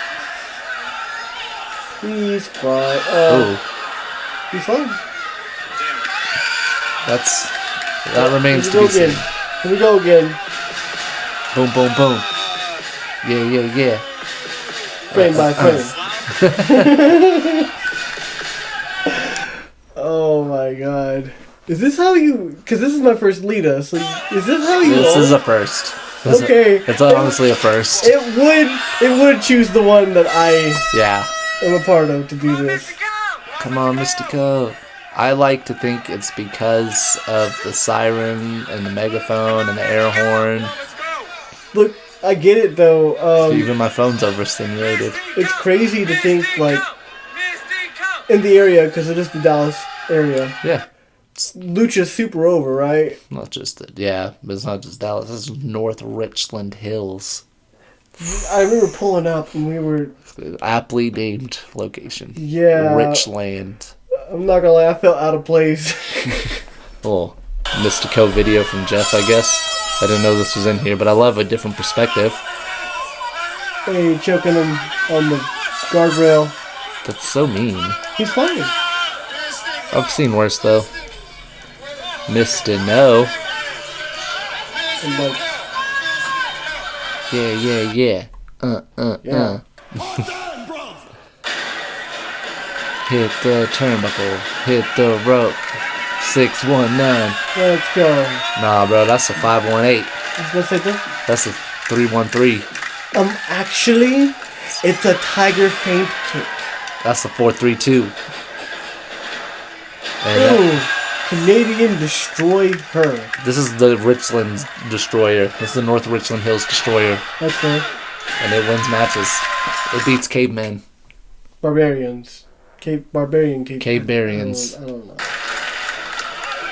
He's fine. Oh, He's fine. that remains to be seen. Here we go again. Boom, boom, boom. Yeah. Frame by frame. Oh my god. Is this how you... Because this is my first LITA, so is this how you... This is a first. Okay. It's honestly a first. It would choose the one that I Yeah. am a part of to do this. Come on, Mystico. I like to think it's because of the siren and the megaphone and the air horn. Look, I get it though. Even my phone's overstimulated. It's crazy to think like in the area because it is the Dallas area. Yeah. Lucha's super over, right? Not just that. Yeah, but it's not just Dallas. This is North Richland Hills. I remember pulling up and we were... Aptly named location. Yeah. Richland. I'm not gonna lie, I felt out of place. Little Mystico video from Jeff, I guess. I didn't know this was in here, but I love a different perspective. Hey, choking him on the guardrail. That's so mean. He's fine. I've seen worse, though. No. I'm like, Yeah. yeah. Hit the turnbuckle. Hit the rope. 619. Let's go. Nah, bro, that's a 518. I was gonna say this. That's a 313. Actually, it's a tiger feint kick. That's a 432. And that- Ooh, Canadian destroy her. this is the Richland Destroyer. This is the North Richland Hills Destroyer. That's good. And it wins matches. It beats cavemen. Barbarians. Barbarian. Cave-barians. I don't know.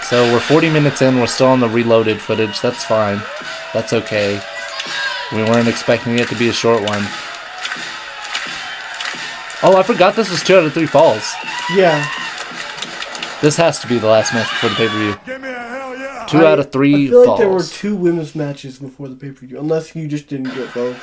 So we're 40 minutes in. We're still on the reloaded footage. That's fine. That's okay. We weren't expecting it to be a short one. Oh, I forgot this was 2 out of 3 falls. Yeah. This has to be the last match before the pay-per-view. Give me a hell yeah. 2 out of 3 I feel like falls. there were 2 women's matches before the pay-per-view, unless you just didn't get both.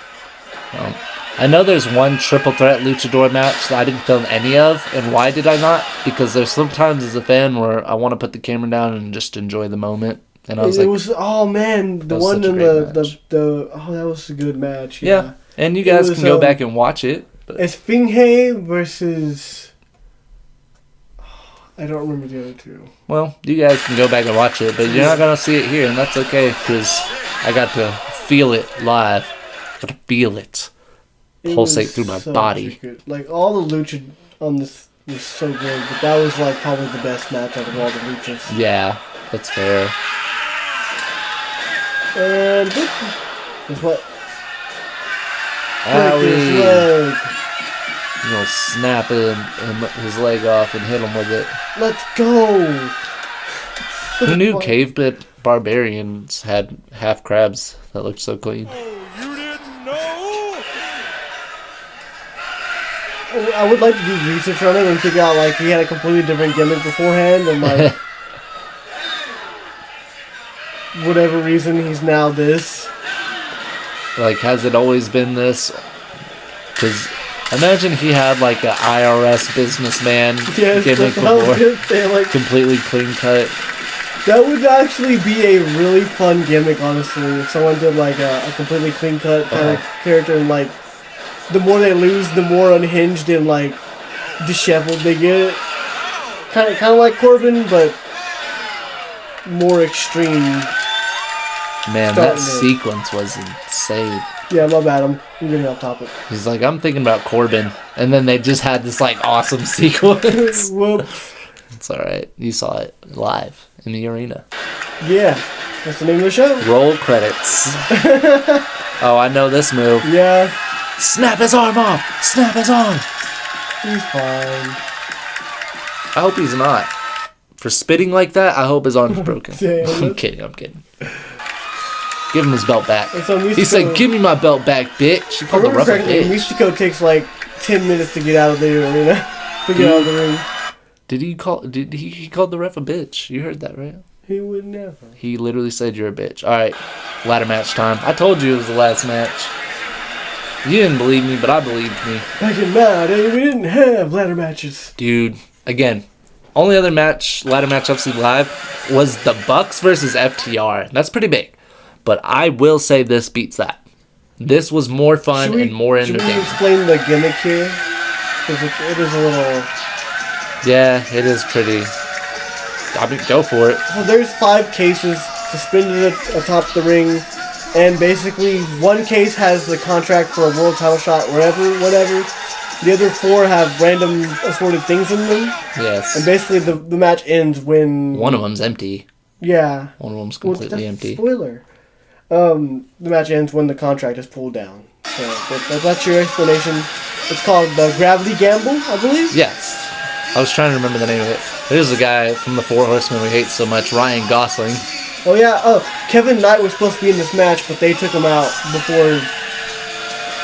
I know there's one triple threat luchador match that I didn't film any of, and why did I not? Because there's sometimes as a fan where I want to put the camera down and just enjoy the moment, and I was It like, was, oh man, the was one such a in great the match. oh, that was a good match. yeah. And you It guys was, can go back and watch it. But Esfinge versus, I don't remember the other 2. well, you guys can go back and watch it, but you're not gonna see it here, and that's okay because I got to feel it live. Got to feel it It pulsate was through my such body. a good- like all the lucha on this was so good, but that was like probably the best match out of all the luchas. Yeah, that's fair. And guess what? Break his Owie. leg. You know, snap his leg off and hit him with it. Let's go. Who knew cave barbarians had half crabs that looked so clean? Oh, you didn't know? I would like to do research on it and figure out like he had a completely different gimmick beforehand and like whatever reason he's now this. Like, has it always been this? Because imagine he had like an IRS businessman Yes, gimmick like, I was before. gonna say, like, Completely clean cut. that would actually be a really fun gimmick, honestly. If someone did like a completely clean cut kind of character and like the more they lose, the more unhinged and like disheveled they get. Kind of like Corbin, but more extreme. Man, Starting that to- sequence was insane. Yeah, my bad. I'm getting off topic. He's like, I'm thinking about Corbin. And then they just had this like awesome sequence. Whoops. It's alright. You saw it live in the arena. Yeah, that's the name of the show. Roll credits. Oh, I know this move. Yeah, Snap his arm off. Snap his arm. he's fine. I hope he's not. For spitting like that, I hope his arm's broken. Damn. I'm kidding. I'm kidding. Give him his belt back. And so He said, "Give me my belt back, bitch." He called the ref a bitch. Mystico takes like 10 minutes to get out of the arena. To get out of the ring. Did he call? Did he called the ref a bitch? You heard that, right? He would never. He literally said, "You're a bitch." All right, ladder match time. I told you it was the last match. You didn't believe me, but I believed me. Back in my day, we didn't have ladder matches. Dude, again, only other match, ladder match I've seen live was the Bucks versus FTR. That's pretty big. But I will say this beats that. This was more fun and more Should we entertaining. explain the gimmick here? Because it is a little... Yeah, it is pretty. I mean, go for it. So there's 5 cases suspended atop the ring. And basically, one case has the contract for a world title shot, whatever. The other 4 have random assorted things in them. Yes. And basically, the match ends when... One of them's empty. Yeah. One of them's Well, completely that's empty. Spoiler. The match ends when the contract is pulled down. So that's your explanation. It's called the Gravity Gamble, I believe. Yes. I was trying to remember the name of it. There's a guy from the Four Horsemen we hate so much, Ryan Gosling. Oh yeah. Oh, Kevin Knight was supposed to be in this match, but they took him out before.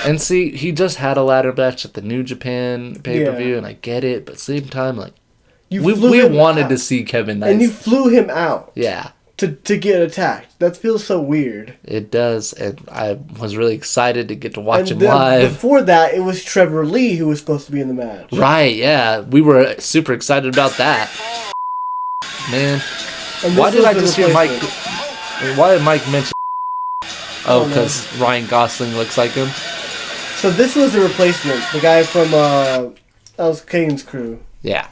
And see, he just had a ladder match at the New Japan pay-per-view, Yeah. and I get it, but same time, like, You we flew him wanted out. to see Kevin Knight. And you flew him out Yeah, to get attacked. That feels so weird. it does, and I was really excited to get to watch him then live. Before that, it was Trevor Lee who was supposed to be in the match. Right, yeah. We were super excited about that. Man, And why this did I was the just hear Mike... replacement. Why did Mike mention... Oh, no. because Ryan Gosling looks like him? So this was the replacement. The guy from that was Kane's crew. Yeah.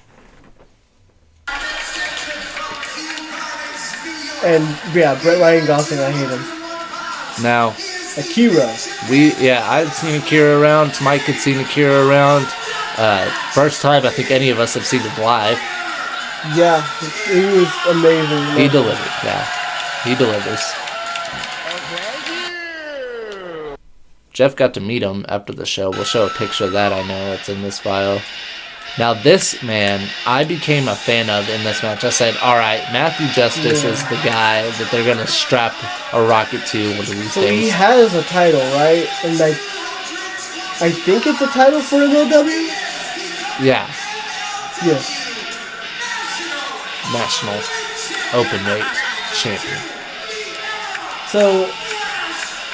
And yeah, Ryan Gosling, I hate him. Now, Akira. I'd seen Akira around. Mike had seen Akira around. First time I think any of us have seen him live. Yeah, he was amazing. He delivered, yeah. He delivers. Jeff got to meet him after the show. We'll show a picture of that, I know. It's in this file. Now, this man, I became a fan of in this match. I said, all right, Matthew Justice is the guy that they're going to strap a rocket to one of these So days. he has a title, right? And I think it's a title for MLW? Yeah. Yes. National Openweight Champion. So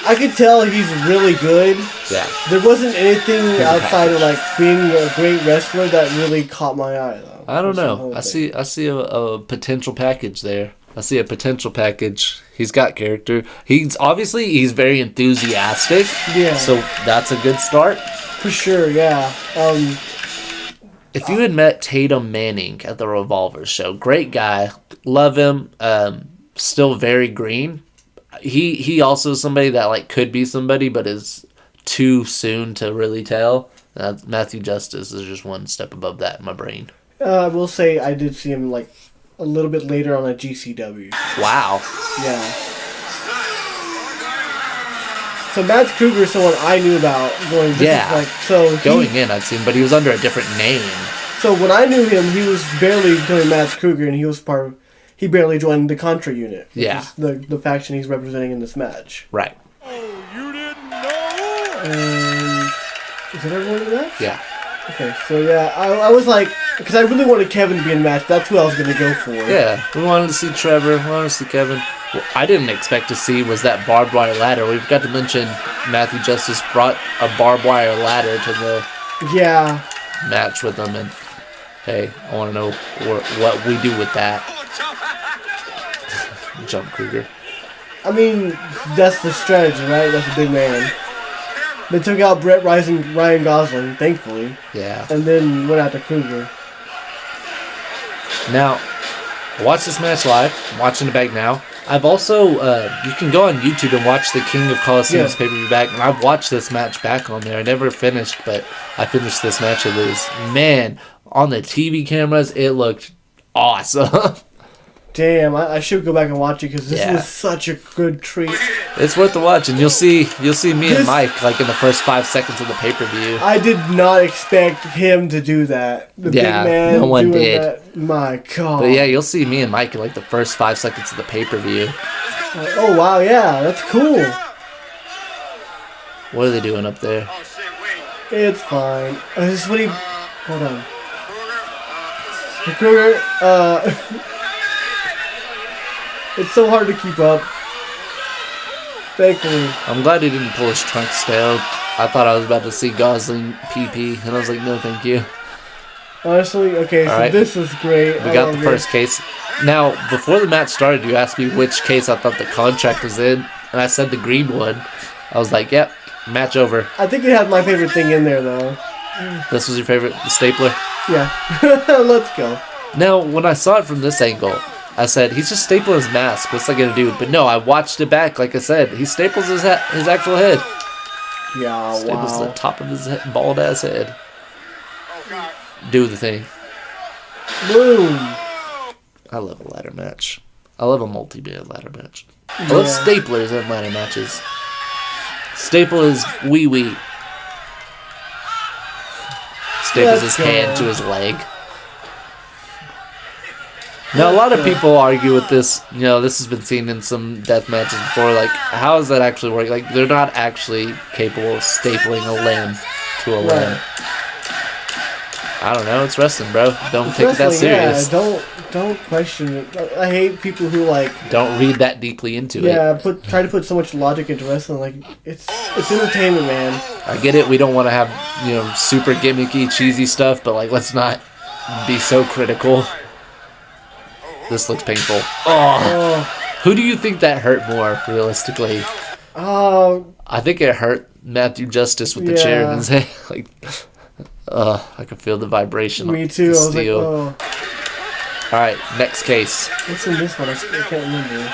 I could tell he's really good. Yeah. There wasn't anything a outside of package. like being a great wrestler that really caught my eye though. I don't That's the know. whole I thing. see a potential package there. I see a potential package. He's got character. He's very enthusiastic. Yeah. So that's a good start. For sure, yeah. If you had met Tatum Manning at the Revolver show, great guy, love him. Still very green. He also is somebody that like could be somebody, but is too soon to really tell. Matthew Justice is just one step above that in my brain. I will say I did see him like a little bit later on a GCW. Wow. Yeah. So Mads Kruger is someone I knew about going. Going in, I'd seen, but he was under a different name. So when I knew him, he was barely joining Mads Kruger, and he barely joined the Contra unit. Which Yeah. is the faction he's representing in this match. Right. Oh, you didn't know? Is that everyone in the match? Yeah. Okay, so yeah, I was like, because I really wanted Kevin to be in the match. That's who I was going to go for. Yeah, we wanted to see Trevor. We wanted to see Kevin. What I didn't expect to see was that barbed wire ladder. We've got to mention Matthew Justice brought a barbed wire ladder to the Yeah. match with him, and hey, I want to know what we do with that. Jump Kruger. I mean, that's the strategy, right? That's a big man. They took out Ryan Gosling, thankfully, Yeah. and then went after Kruger. Now, I watched this match live. I'm watching it back now. I've also, you can go on YouTube and watch the King of Colosseum's pay-per-view back, and I've watched this match back on there. I never finished, but I finished this match at least. Man, on the TV cameras, it looked awesome. Damn, I should go back and watch it because this Yeah. was such a good treat. It's worth the watch, and you'll see me and Mike like in the first 5 seconds of the pay-per-view. I did not expect him to do that. The Yeah, big man no one doing did. That. My God. But yeah, you'll see me and Mike in like the first 5 seconds of the pay-per-view. Oh wow, yeah, that's cool. What are they doing up there? It's fine. This is what he. Hold on. Kruger, it's so hard to keep up. Thankfully. I'm glad he didn't pull his trunks down. I thought I was about to see Gosling PP, and I was like, no, thank you. Honestly, okay, so Alright. this is great. We got the first case. Now, before the match started, you asked me which case I thought the contract was in, and I said the green one. I was like, yep, match over. I think it had my favorite thing in there, though. This was your favorite, the stapler? Yeah. Let's go. Now, when I saw it from this angle, I said, he's just stapling his mask. What's that going to do? But no, I watched it back. Like I said, he staples his actual head. Yeah, Staples wow. the top of his bald-ass head. Do the thing. Boom. I love a ladder match. I love a multi-man ladder match. I love staplers in ladder matches. Staple his wee-wee. Staples his hand to his leg. Now, a lot of people argue with this. You know, this has been seen in some death matches before. Like, how does that actually work? Like, they're not actually capable of stapling a limb to a limb. I don't know. It's wrestling, bro. Don't take it that serious. Yeah, don't question it. I hate people who like Don't read that deeply into it. try to put so much logic into wrestling. Like it's entertainment, man. I get it. We don't want to have, you know, super gimmicky, cheesy stuff, but like, let's not be so critical. This looks painful. Oh, who do you think that hurt more, realistically? I think it hurt Matthew Justice with the chair in his head. Like, I can feel the vibration. Me too. The I was like, steel. oh. All right, next case. What's in this one? I can't remember.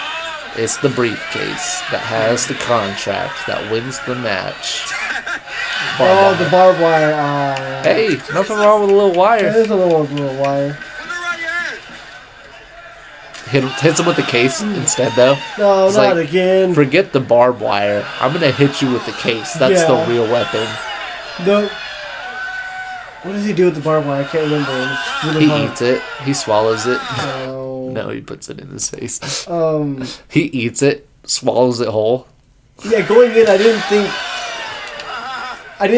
It's the briefcase that has the contract that wins the match. The barbed wire. Hey, nothing wrong with a little wire. There's another one with a little wire. Hits him with the case instead, though. No, It's not like, again. Forget the barbed wire. I'm gonna hit you with the case. That's the real weapon. What does he do with the barbed wire? I can't remember. It's really He hard. eats it. He swallows it. No. No, he puts it in his face. He He eats it, swallows it whole. Yeah, going in, I didn't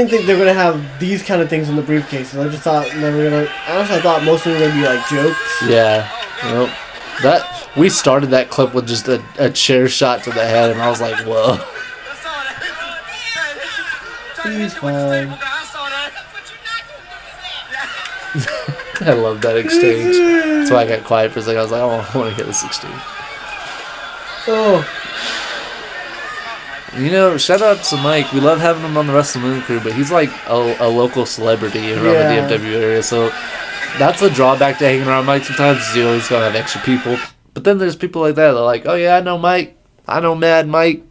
think they were gonna have these kind of things in the briefcases. I just thought they were gonna. Honestly, I thought most of them were gonna be like jokes. Yeah. Nope. We started that clip with just a chair shot to the head, and I was like, whoa. He's fine. I love that exchange. That's why I got quiet for a second. I was like, oh, I want to hear this exchange. Oh, You know, shout out to Mike. We love having him on the Wrestle Moon crew, but he's like a local celebrity around the DFW area. So that's a drawback to hanging around Mike sometimes. Is you always gotta have extra people. But then there's people like that. They're like, oh yeah, I know Mike. I know Mad Mike.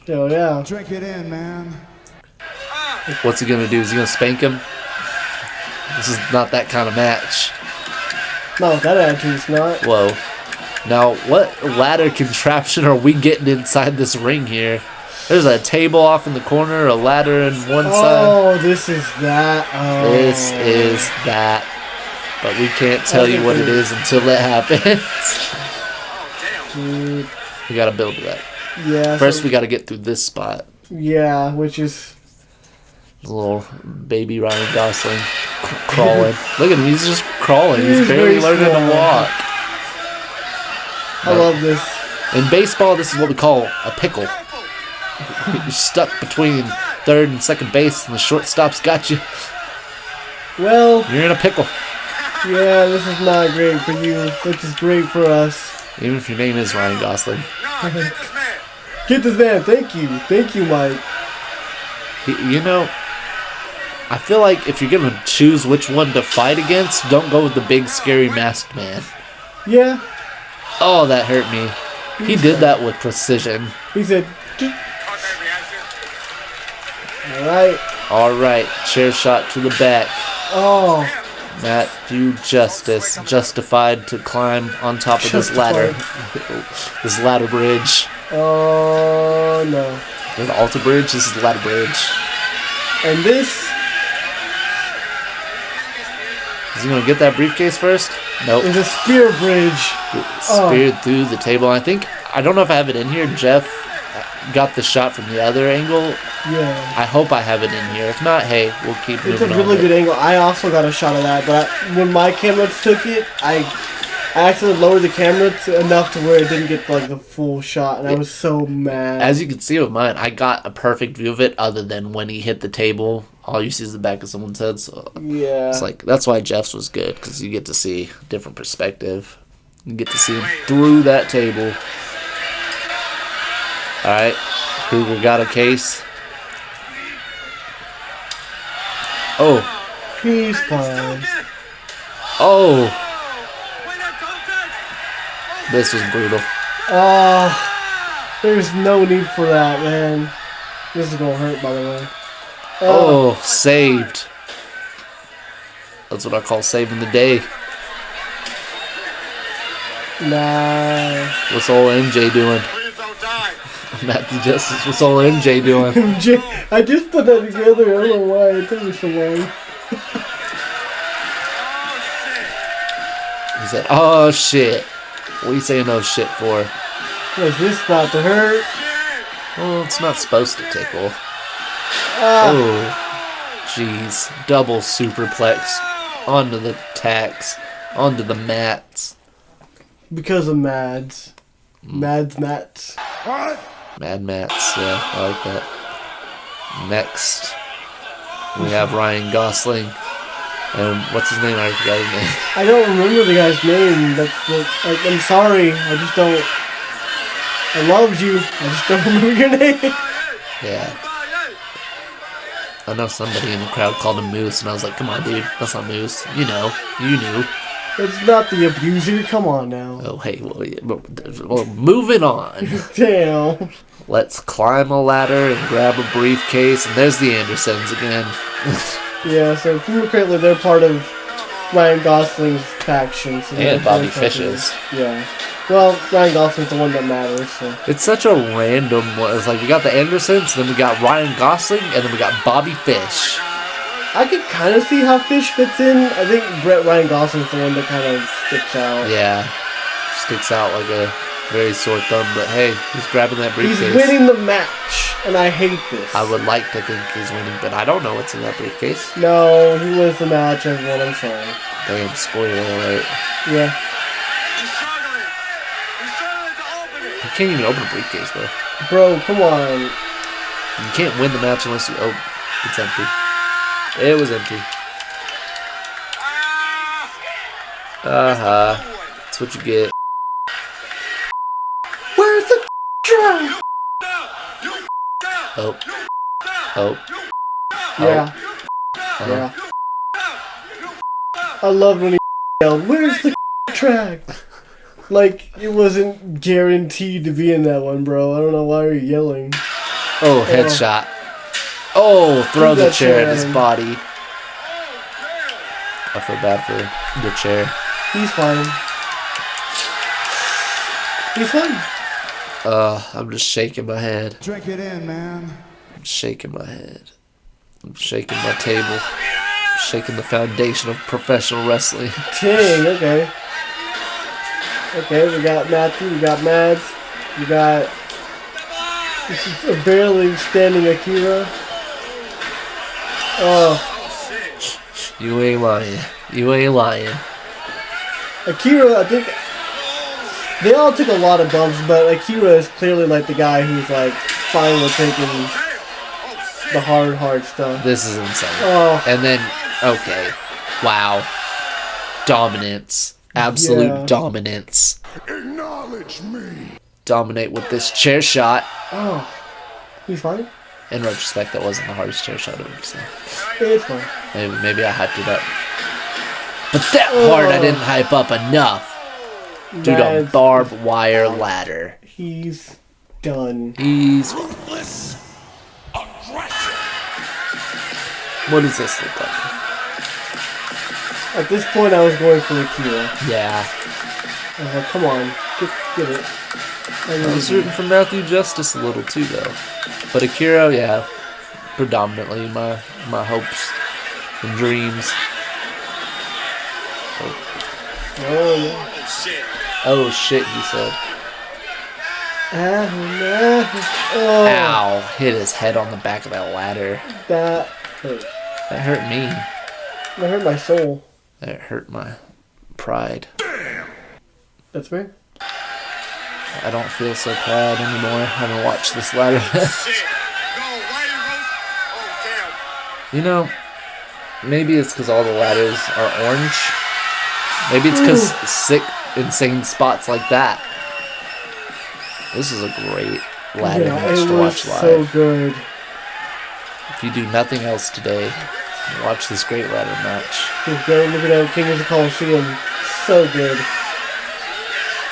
oh yeah. Drink it in, man. What's he gonna do? Is he gonna spank him? This is not that kind of match. No, that attitude is not. Whoa. Now, what ladder contraption are we getting inside this ring here? There's a table off in the corner, a ladder on one side. Oh, this is that. Oh. This is that. But we can't tell you what it is until it happens. Dude. We gotta build to that. Yeah. First, we gotta get through this spot. Yeah, which is. Little baby Ryan Gosling crawling. Look at him, he's just crawling. He's barely very learning small. to walk. I love this. In baseball, this is what we call a pickle. You're stuck between third and second base, and the shortstop's got you. Well, You're in a pickle. yeah, this is not great for you, which is great for us. Even if your name is Ryan Gosling. Get this man. Thank you, Mike. You know, I feel like if you're going to choose which one to fight against, don't go with the big, scary masked man. Yeah, Oh, that hurt me. He did that with precision. he said. All right. All right, chair shot to the back. Oh, Matthew Justice, justified to climb on top of this ladder. This ladder bridge. Oh, no. There's the altar bridge, this is the ladder bridge. And this... Is he gonna get that briefcase first? Nope. is a spear bridge. Speared through the table. I don't know if I have it in here. Jeff got the shot from the other angle. Yeah. I hope I have it in here. If not, hey, we'll keep moving on. It's a really good angle. I also got a shot of that, but when my camera took it, I actually lowered the camera enough to where it didn't get like the full shot, and I was so mad. As you can see with mine, I got a perfect view of it other than when he hit the table. All you see is the back of someone's head. So yeah. It's like, that's why Jeff's was good, because you get to see a different perspective. You get to see him through that table. Alright, Kruger got a case. Oh. He's fine. Oh. This was brutal. There's no need for that, man. This is gonna hurt, by the way. Oh, saved. That's what I call saving the day. Nah. What's old MJ doing? Matthew Justice, what's old MJ doing? I just put that together. I don't know why it took me so long. He said, oh shit. What are you saying oh shit for? Was this about to hurt? Well, it's not supposed to tickle. Oh, jeez. Double superplex. Onto the tacks. Onto the mats. Because of Mads. Mats. Mad Mats, yeah, I like that. Next, we have Ryan Gosling. And what's his name? I forgot his name. I don't remember the guy's name. I'm sorry. I just don't. I loved you. I just don't remember your name. Yeah. I know somebody in the crowd called him Moose, and I was like, come on, dude. That's not Moose. You know. You knew. It's not the abuser. Come on now. Oh, hey. Well, moving on. Damn. Let's climb a ladder and grab a briefcase, and there's the Andersons again. Yeah, so Puma Cratler, they're part of Ryan Gosling's faction. So and Bobby Fish's. Yeah. Well, Ryan Gosling's the one that matters, so. It's such a random one. It's like we got the Andersons, then we got Ryan Gosling, and then we got Bobby Fish. I could kind of see how Fish fits in. I think Ryan Gosling's the one that kind of sticks out. Yeah. Sticks out like a very sore thumb, but hey, he's grabbing that briefcase. He's winning the match, and I hate this. I would like to think he's winning, but I don't know what's in that briefcase. No, he wins the match, everyone. I'm sorry. Damn, spoiler alert. Yeah. You can't even open a briefcase, bro. Bro, come on. You can't win the match unless you open. It's empty. It was empty. That's what you get. Where's the drum? Oh. Oh. Yeah. Yeah. I love when he yelled, "Where's the track?" Like, it wasn't guaranteed to be in that one, bro. I don't know why you're yelling. Oh, headshot. Oh, throw the chair at his chair. body. I feel bad for the chair. He's fine. He's fine. I'm just shaking my head. Drink it in, man. I'm shaking my head. I'm shaking my table. I'm shaking the foundation of professional wrestling. Dang, okay. Okay, we got Matthew, we got Mads, we got a barely standing Akira. Oh. You ain't lying. You ain't lying. Akira, I think they all took a lot of bumps, but Akira is clearly like the guy who's like finally taking the hard stuff. This is insane. Oh. And then, okay. Wow. Dominance. Absolute dominance. Acknowledge me. Dominate with this chair shot. Oh. He's fine? In retrospect, that wasn't the hardest chair shot I've ever seen. It's fine. Maybe I hyped it up. But that part I didn't hype up enough. Due to barbed wire ladder. He's done. He's... Ruthless aggression. What does this look like? At this point, I was going for Akira. Yeah. I was like, come on, get it. I was rooting for Matthew Justice a little too, though. But Akira, yeah, predominantly my hopes and dreams. Oh, yeah. Oh shit, he said. Oh, Ow! Hit his head on the back of that ladder. that hurt. That hurt me. That hurt my soul. That hurt my pride. That's right. I don't feel so proud anymore. I haven't watched this ladder match. You know, maybe it's because all the ladders are orange. Maybe it's because sick, insane spots like that. This is a great ladder match to watch live. So good. If you do nothing else today, watch this great ladder match. Go look at that King of the Colosseum. So good.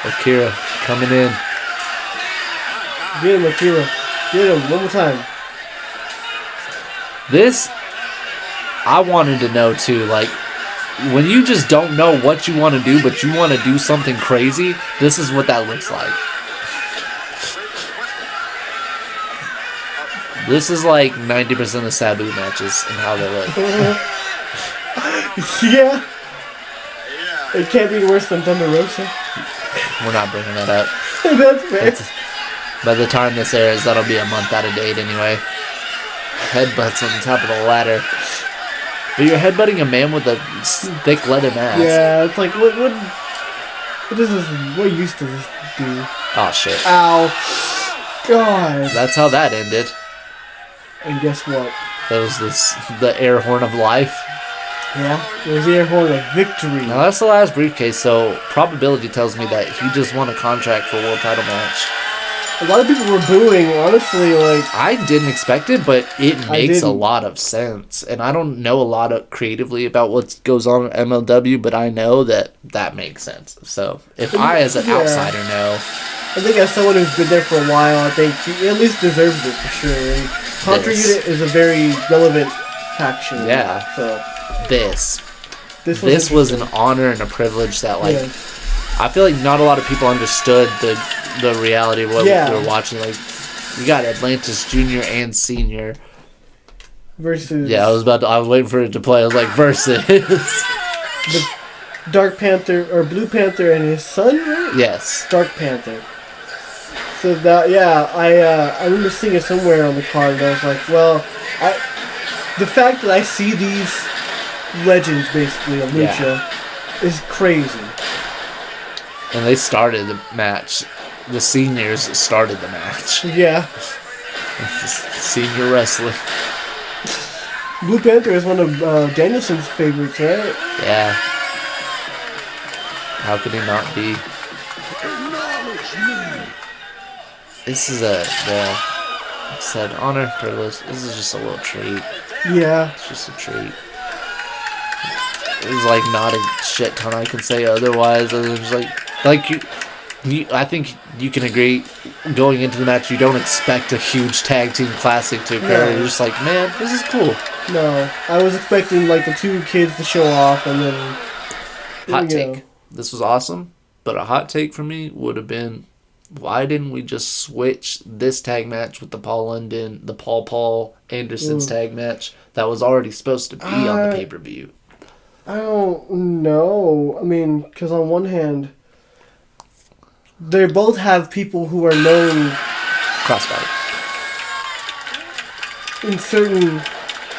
Akira coming in. Get him, Akira. Get him one more time. This, I wanted to know too, like, when you just don't know what you want to do, but you want to do something crazy, this is what that looks like. This is like 90% of Sabu matches and how they look. Yeah. It can't be worse than Thunder Rosa. We're not bringing that up. That's fair. By the time this airs, that'll be a month out of date anyway. Headbutts on the top of the ladder. But you're headbutting a man with a thick leather mask. Yeah, it's like, what use does this do? Oh shit. Ow. God. That's how that ended. And guess what? That was the air horn of life. Yeah, it was the air horn of victory. Now that's the last briefcase, so probability tells me that he just won a contract for a world title match. A lot of people were booing, honestly, like... I didn't expect it, but it makes a lot of sense. And I don't know a lot of creatively about what goes on at MLW, but I know that makes sense. So, if I, as an outsider, know... I think as someone who's been there for a while, I think he at least deserves it for sure. And Contra Unit is a very relevant faction. Yeah. So... This This was an honor and a privilege that, like... Yes. I feel like not a lot of people understood the reality of what we were watching. Like, you got Atlantis Junior and Senior versus. Yeah, I was waiting for it to play. I was like, versus the Dark Panther or Blue Panther and his son, right? Yes. Dark Panther. So that I remember seeing it somewhere on the card, and I was like, well, the fact that I see these legends basically of Lucha is crazy. And they started the match. The seniors started the match. Yeah. Senior wrestling. Blue Panther is one of Danielson's favorites, right? Yeah. How could he not be? This is like I said, honor, privilege. This is just a little treat. Yeah. It's just a treat. There's like not a shit ton I can say otherwise. Other than just like you, I think you can agree. Going into the match, you don't expect a huge tag team classic to occur. No. You're just like, man, this is cool. No, I was expecting like the two kids to show off, and then hot take. This was awesome, but a hot take for me would have been, why didn't we just switch this tag match with the Paul Anderson's tag match that was already supposed to be on the pay-per-view? I don't know. I mean, because on one hand, they both have people who are known Crossbody.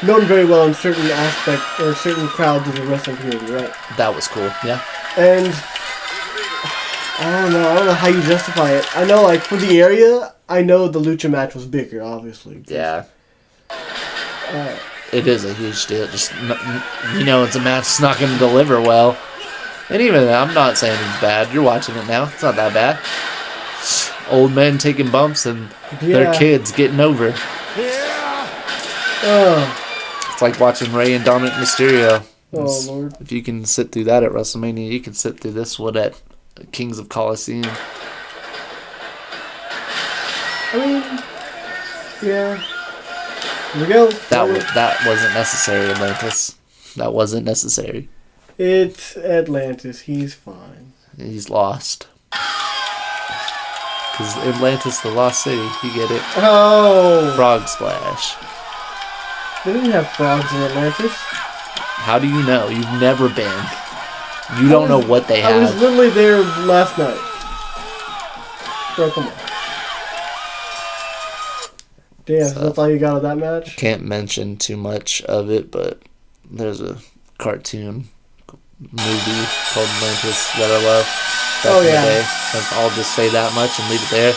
Known very well in certain aspects or certain crowds of the wrestling community, right? That was cool, yeah. And I don't know how you justify it. I know, like, for the area, I know the Lucha match was bigger, obviously. Yeah. It is a huge deal. Just, it's a match that's not going to deliver well. And even I'm not saying it's bad. You're watching it now. It's not that bad. Old men taking bumps and their kids getting over. It's like watching Rey and Dominic Mysterio. Oh, Lord. If you can sit through that at WrestleMania, you can sit through this one at Kings of Colosseum. I mean, yeah. Here we go. That wasn't necessary, Atlantis. That wasn't necessary. It's Atlantis. He's fine. He's lost. Because Atlantis, the lost city. You get it? Oh! Frog splash. They didn't have frogs in Atlantis. How do you know? You've never been. You don't know what they I was have. literally there last night. Bro, come on. Damn, so that's all you got of that match? Can't mention too much of it, but there's a cartoon movie called Atlantis that I love back in the day. I'll just say that much and leave it there.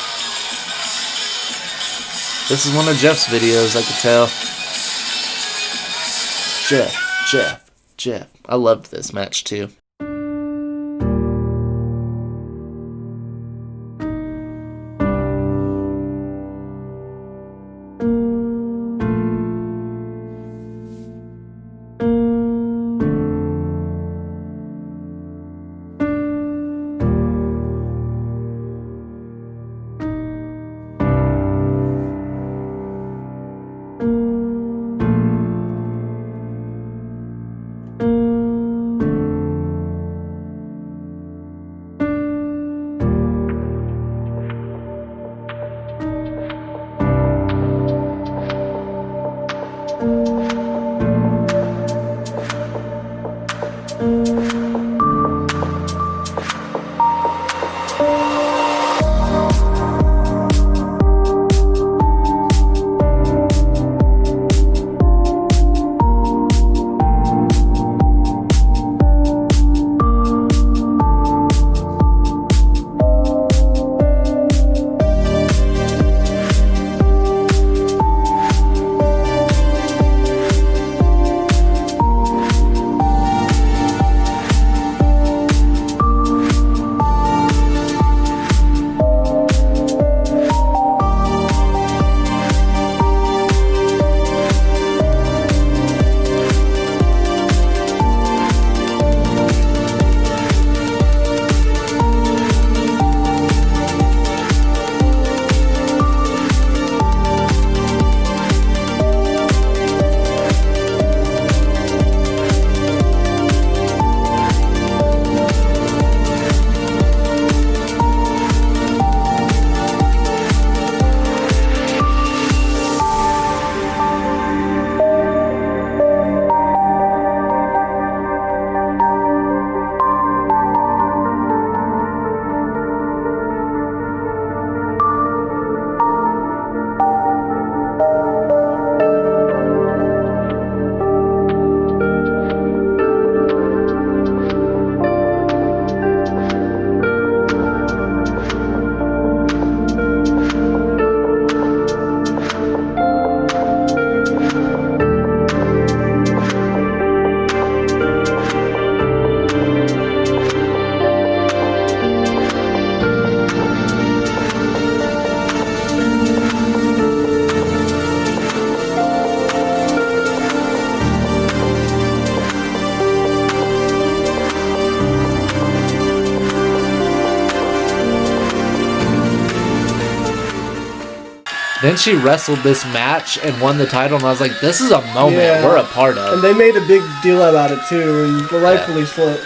This is one of Jeff's videos, I could tell. Jeff. I loved this match too. Then she wrestled this match and won the title, and I was like, this is a moment we're a part of. And they made a big deal about it, too, and rightfully so.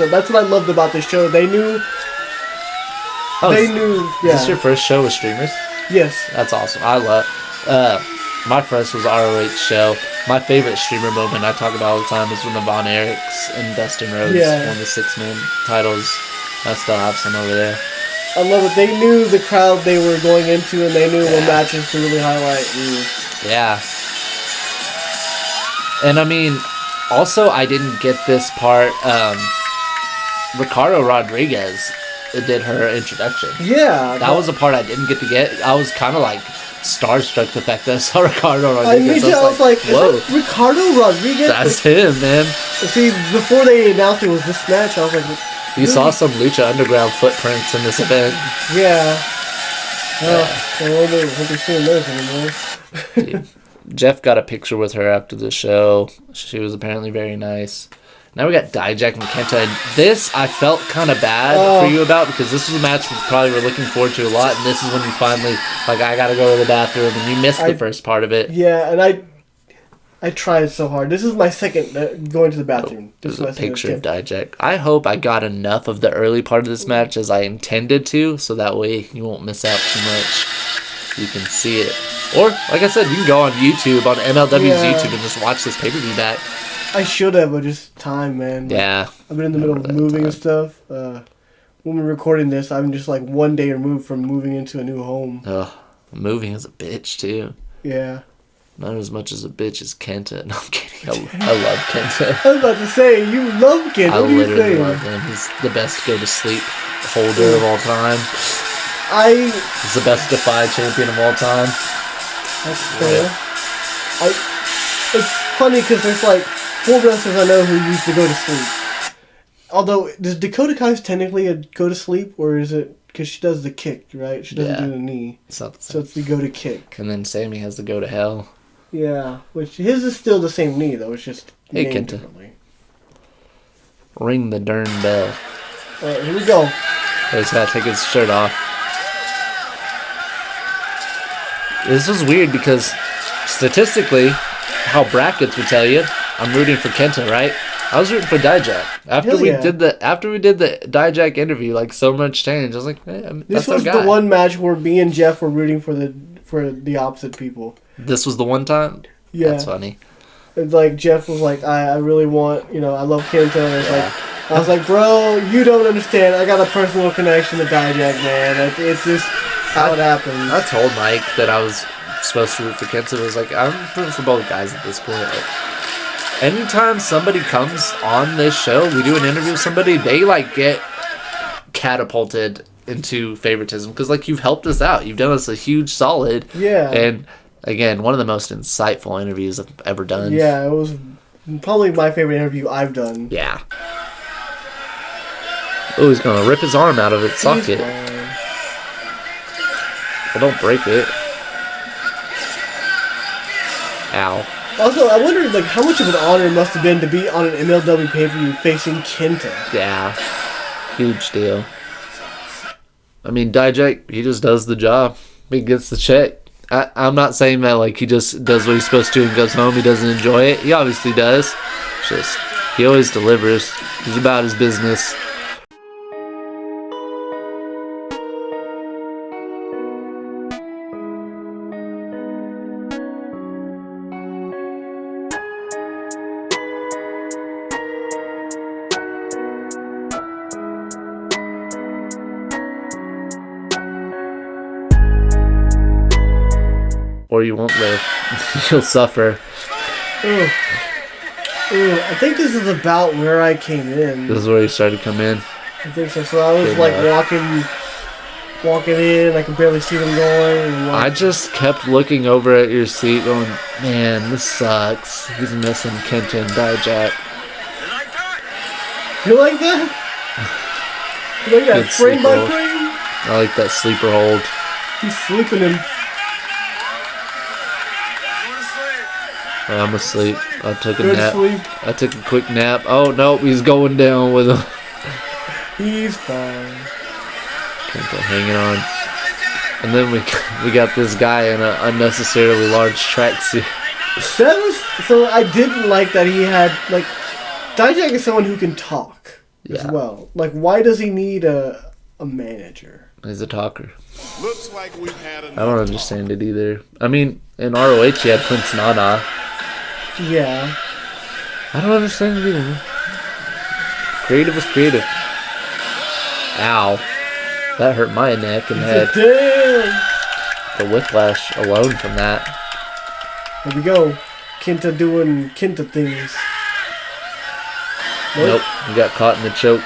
That's what I loved about this show. They knew... Is this your first show with streamers? Yes. That's awesome. I love... my first was ROH show. My favorite streamer moment I talk about all the time is when the Von Erichs and Dustin Rhodes won the 6-man titles. I still have some over there. I love it. They knew the crowd they were going into, and they knew what matches to really highlight. Yeah. And I mean, also I didn't get this part. Ricardo Rodriguez did her introduction. Yeah. That was a part I didn't get to get. I was kind of like starstruck the fact that I saw Ricardo Rodriguez. I was like, whoa. Is that Ricardo Rodriguez? That's him, man. See, before they announced it was this match, I was like... You saw some Lucha Underground footprints in this event. Yeah. I won't be seeing those anymore. Jeff got a picture with her after the show. She was apparently very nice. Now we got Dijak and Kenta. And this I felt kind of bad for you about, because this was a match we probably were looking forward to a lot, and this is when you finally, like, I gotta go to the bathroom, and you missed the first part of it. Yeah, and I tried so hard. This is my second going to the bathroom. This There's is my a second picture of attempt. Dijak. I hope I got enough of the early part of this match as I intended to, so that way you won't miss out too much. You can see it. Or, like I said, you can go on YouTube, on MLW's YouTube, and just watch this pay-per-view back. I should have, but just time, man. Like, Yeah. I've been in the middle of moving and stuff. When we're recording this, I'm just like one day removed from moving into a new home. Ugh. Moving is a bitch, too. Yeah. Not as much as a bitch as Kenta. No, I'm kidding. I love Kenta. I was about to say, you love Kid. I What are you literally saying? love him. He's the best go-to-sleep holder of all time. He's the best Defy champion of all time. That's fair. It's funny because there's like 4 wrestlers I know who used to go to sleep. Although, does Dakota Kai's technically a go to sleep, or is it because she does the kick, right? She doesn't do the knee. So it's the go to kick. And then Sammy has the go to hell. Yeah, which his is still the same knee though. It's just Hey, named Kenta. differently. Ring the darn bell. Alright, here we go. He's got to take his shirt off. This was weird because statistically, how brackets would tell you, I'm rooting for Kenta, right? I was rooting for Dijak. After we did the Dijak interview, like so much changed. I was like, hey, This that's our was guy. the one match where me and Jeff were rooting for the opposite people. This was the one time? Yeah. That's funny. It's like Jeff was like, I really want, I love Kenta. And it's like, I was like, bro, you don't understand. I got a personal connection to Dijak, man. It's just how it happens. I told Mike that I was supposed to root for Kenta. I was like, I'm rooting for both guys at this point. Like, anytime somebody comes on this show, we do an interview with somebody, they like get catapulted into favoritism because like you've helped us out. You've done us a huge solid. Yeah. And again, one of the most insightful interviews I've ever done. Yeah, it was probably my favorite interview I've done. Yeah. Oh, he's gonna rip his arm out of its socket. Well, don't break it. Ow. Also, I wondered like how much of an honor it must have been to be on an MLW pay-per-view facing Kenta. Yeah. Huge deal. I mean, Dijak, he just does the job. He gets the check. I'm not saying that like he just does what he's supposed to and goes home. He doesn't enjoy it. He obviously does. Just he always delivers. He's about his business. Or you won't live. You'll suffer. Ooh, I think this is about where I came in. This is where you started to come in. I think so. So I was Good like luck. walking in. I could barely see them going. And, I just kept looking over at your seat going, man, this sucks. He's missing Kenta and Dijak. You like that? You like that Good frame by sleep hold. frame? I like that sleeper hold. He's sleeping him. I'm asleep. I took a Good nap. sleep. I took a quick nap. Oh, no, he's going down with him. He's fine. Kenta hanging on. And then we got this guy in an unnecessarily large tracksuit. That was so. I didn't like that he had like. Dijak is someone who can talk as Yeah. well. Like, why does he need a manager? He's a talker. Looks like we've had I don't understand it either. I mean, in ROH, he had Prince Nana. Yeah. I don't understand it either. Creative is creative. Ow. That hurt my neck and head. Damn. The whiplash alone from that. Here we go. Kenta doing Kenta things. Nope. He got caught in the choke.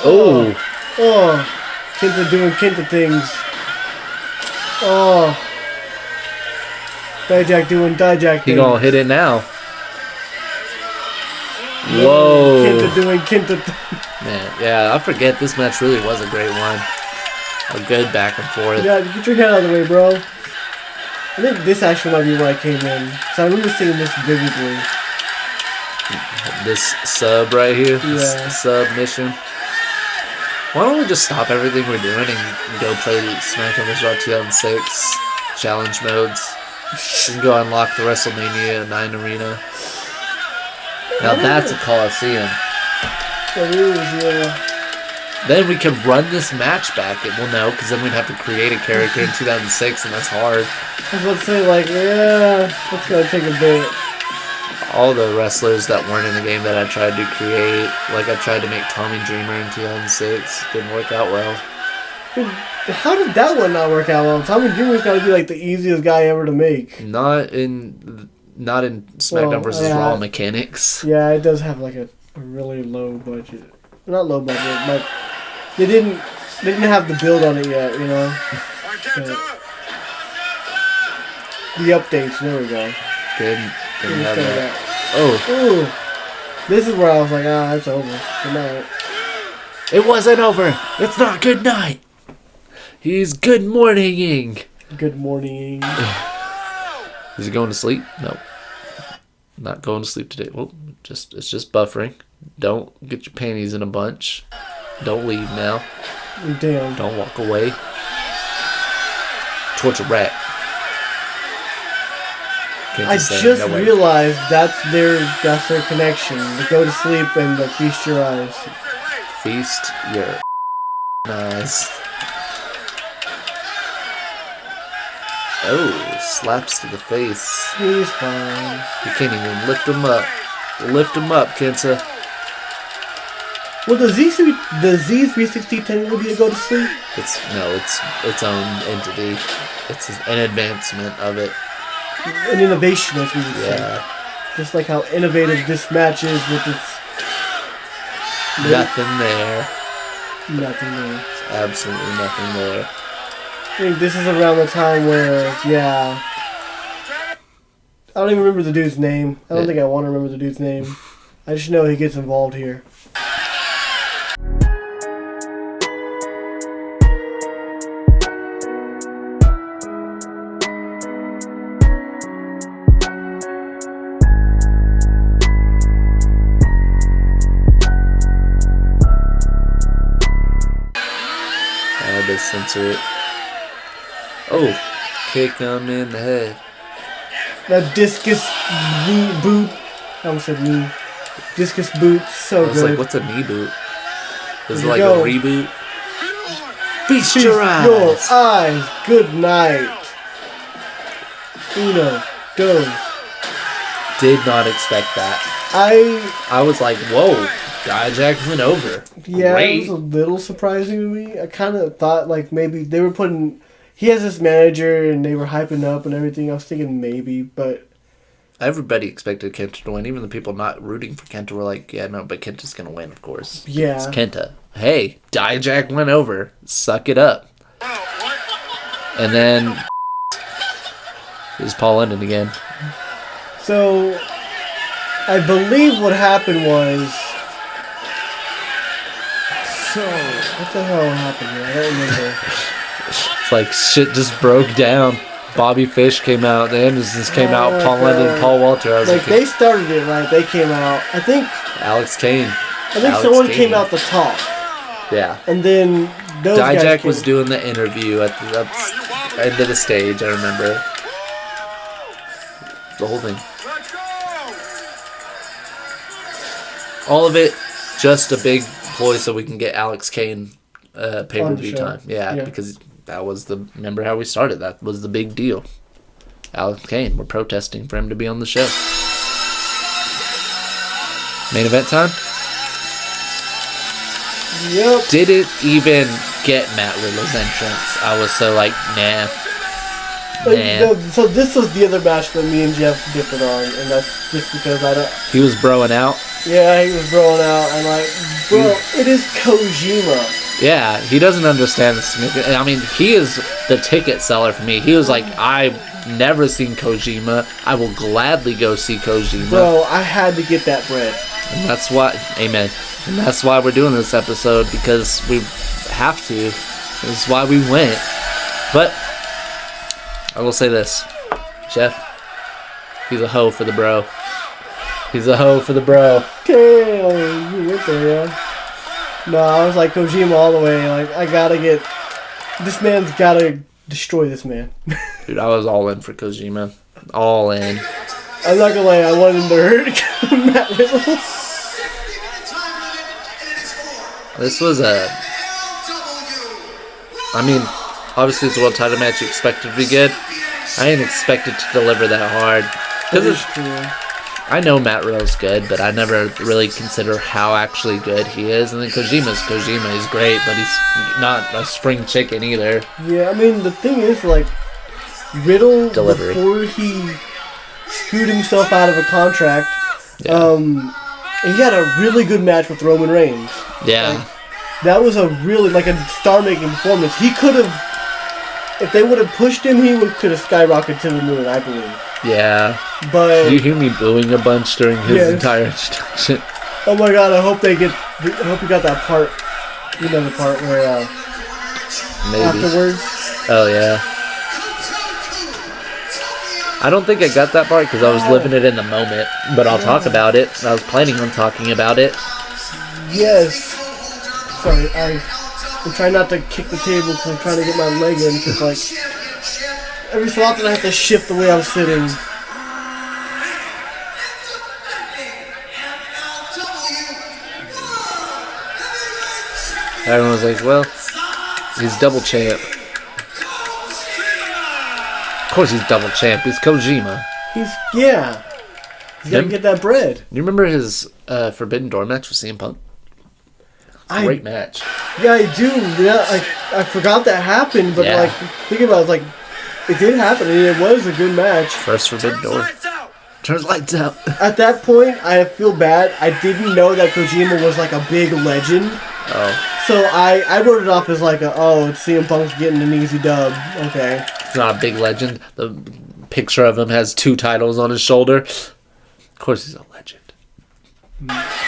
Oh. Oh. Kenta doing Kenta things. Oh. Dijak doing Dijak He things. gonna hit it now. Whoa. Kenta doing Kenta things. Man, yeah, I forget this match really was a great one. A good back and forth. Yeah, get your head out of the way, bro. I think this actually might be where I came in. So I remember seeing this vividly. This sub right here. This Yeah. submission. Why don't we just stop everything we're doing and go play SmackDown vs. Raw 2006 challenge modes? You can go unlock the WrestleMania 9 arena. Now that's a Colosseum. It is, yeah. Then we can run this match back. Well, no, because then we'd have to create a character in 2006, and that's hard. I was about to say, like, yeah, that's gonna take a bit. All the wrestlers that weren't in the game that I tried to create, like I tried to make Tommy Dreamer in 2006, didn't work out well. Dude, how did that one not work out well? Tommy Dreamer's gotta be like the easiest guy ever to make. Not in SmackDown versus Raw mechanics. Yeah, it does have like a really low budget. Not low budget, but they didn't have the build on it yet, you know. The updates, there we go. Didn't have that. Ooh. This is where I was like, it's over. Good night. It wasn't over. It's not good night. He's good morninging. Good morning. Is he going to sleep? No. Not going to sleep today. Well, it's just buffering. Don't get your panties in a bunch. Don't leave now. Damn. Don't walk away. Torture rat. I just realized that's their connection. The go to sleep and the feast your eyes. Feast your eyes. Oh, slaps to the face. He's fine. You can't even lift him up. Lift him up, Kenta. Well, the Z360 technically be a go to sleep? It's its own entity. It's an advancement of it. An innovation, as we would say. Yeah. Just like how innovative this match is with its... Nothing there. Nothing there. Absolutely nothing there. I think this is around the time where, yeah... I don't even remember the dude's name. I don't think I want to remember the dude's name. I just know he gets involved here. I had to censor it. Oh, kick him in the head. That discus knee boot. I almost said knee. Discus boot, so I was good. like, what's a knee boot? Is it There like you a go. reboot? Feast Feast your eyes. your eyes. Good night. Uno, dos. Did not expect that. I was like, whoa, Dijak went over. Yeah, Great. it was a little surprising to me. I kind of thought like maybe they were putting... He has this manager and they were hyping up and everything. I was thinking maybe, but... Everybody expected Kenta to win. Even the people not rooting for Kenta were like, yeah, no, but Kenta's going to win, of course. Yeah. It's Kenta. Hey, Dijak went over. Suck it up. And then... Is Paul London again. So, I believe what happened was... What the hell happened here? I don't remember. It's like shit just broke down. Bobby Fish came out. The Andersons came out. Paul God. London, Paul Walter. I was Like, they started it, right? They came out. I think Alex Kane. someone came out to talk. Yeah. And then those guys Dijak came. was doing the interview at the end of the stage, I remember. The whole thing. All of it, just a big ploy so we can get Alex Kane pay-per-view time. Yeah, because that was the... Remember how we started? That was the big deal. Alex Kane. We're protesting for him to be on the show. Main event time? Yep. Didn't even get Matt Riddle's entrance. I was so like, nah. So this was the other match that me and Jeff differed on, and that's just because I don't... He was broing out. Yeah, he was broing out. I'm like, bro, it is Kojima. Yeah, he doesn't understand the significance. I mean, he is the ticket seller for me. He was like, I've never seen Kojima. I will gladly go see Kojima. Bro, I had to get that bread. And that's why, amen. And that's why we're doing this episode, because we have to. This is why we went. But I will say this, Jeff, he's a hoe for the bro. He's a hoe for the bro. Damn, you went there, yeah. No, I was like Kojima all the way. Like, I gotta get... This man's gotta destroy this man. Dude, I was all in for Kojima. All in. I'm not gonna lie, I wanted him to hurt Matt Riddle. This was I mean, obviously it's a world title match. You expect it to be good. I didn't expect it to deliver that hard. Because I know Matt Riddle's good, but I never really consider how actually good he is. And then Kojima's Kojima. He's great, but he's not a spring chicken either. Yeah, I mean, the thing is, like, Riddle, Delivery. before he screwed himself out of a contract, he had a really good match with Roman Reigns. Yeah. Like, that was a really, like, a star-making performance. He could have, if they would have pushed him, he could have skyrocketed to the moon, I believe. Yeah. But Did you hear me booing a bunch during his entire introduction? oh my god, I hope you got that part. You know the part where, Maybe. afterwards. Oh, yeah. I don't think I got that part because I was living it in the moment, but I'll talk about it. I was planning on talking about it. Yes. Sorry, I'm trying not to kick the table because I'm trying to get my leg in because, like, every so often I have to shift the way I'm sitting. Everyone was like, well, he's double champ. Of course he's double champ. He's Kojima. He's gotta get that bread. You remember his Forbidden Door match with CM Punk? Great match. Yeah, I do. Yeah, I forgot that happened, but Yeah. like, think about it, like, it did happen, and it was a good match. First Forbidden Door. Turns lights out. At that point, I feel bad. I didn't know that Kojima was like a big legend. Oh. So I wrote it off as like it's CM Punk's getting an easy dub. Okay. He's not a big legend. The picture of him has 2 titles on his shoulder. Of course he's a legend.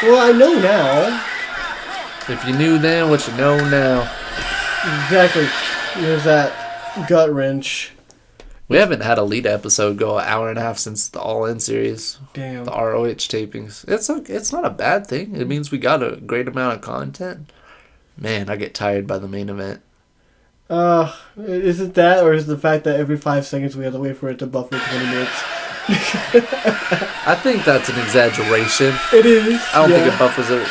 Well, I know now. If you knew then what you know now. Exactly. There's that gut wrench. We haven't had a LITA episode go an hour and a half since the All In series. Damn. The ROH tapings. It's not a bad thing. It means we got a great amount of content. Man, I get tired by the main event. Is it that, or is it the fact that every 5 seconds we have to wait for it to buffer 20 minutes? I think that's an exaggeration. It is. I don't think it buffers it.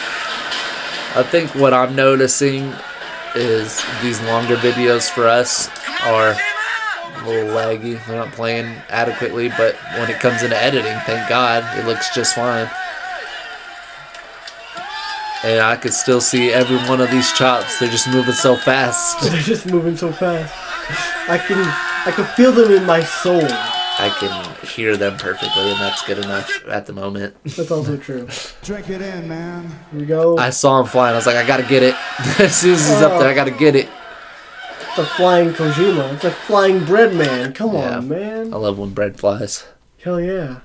I think what I'm noticing is these longer videos for us are a little laggy. They're not playing adequately, but when it comes into editing, thank God, it looks just fine. And I could still see every one of these chops. They're just moving so fast. They're just moving so fast. I can feel them in my soul. I can hear them perfectly, and that's good enough at the moment. That's also true. Drink it in, man. Here we go. I saw him flying. I was like, I gotta get it. As soon as he's up there, I gotta get it. It's a flying Kojima. It's a flying bread man. Come Yeah. on, man. I love when bread flies. Hell yeah.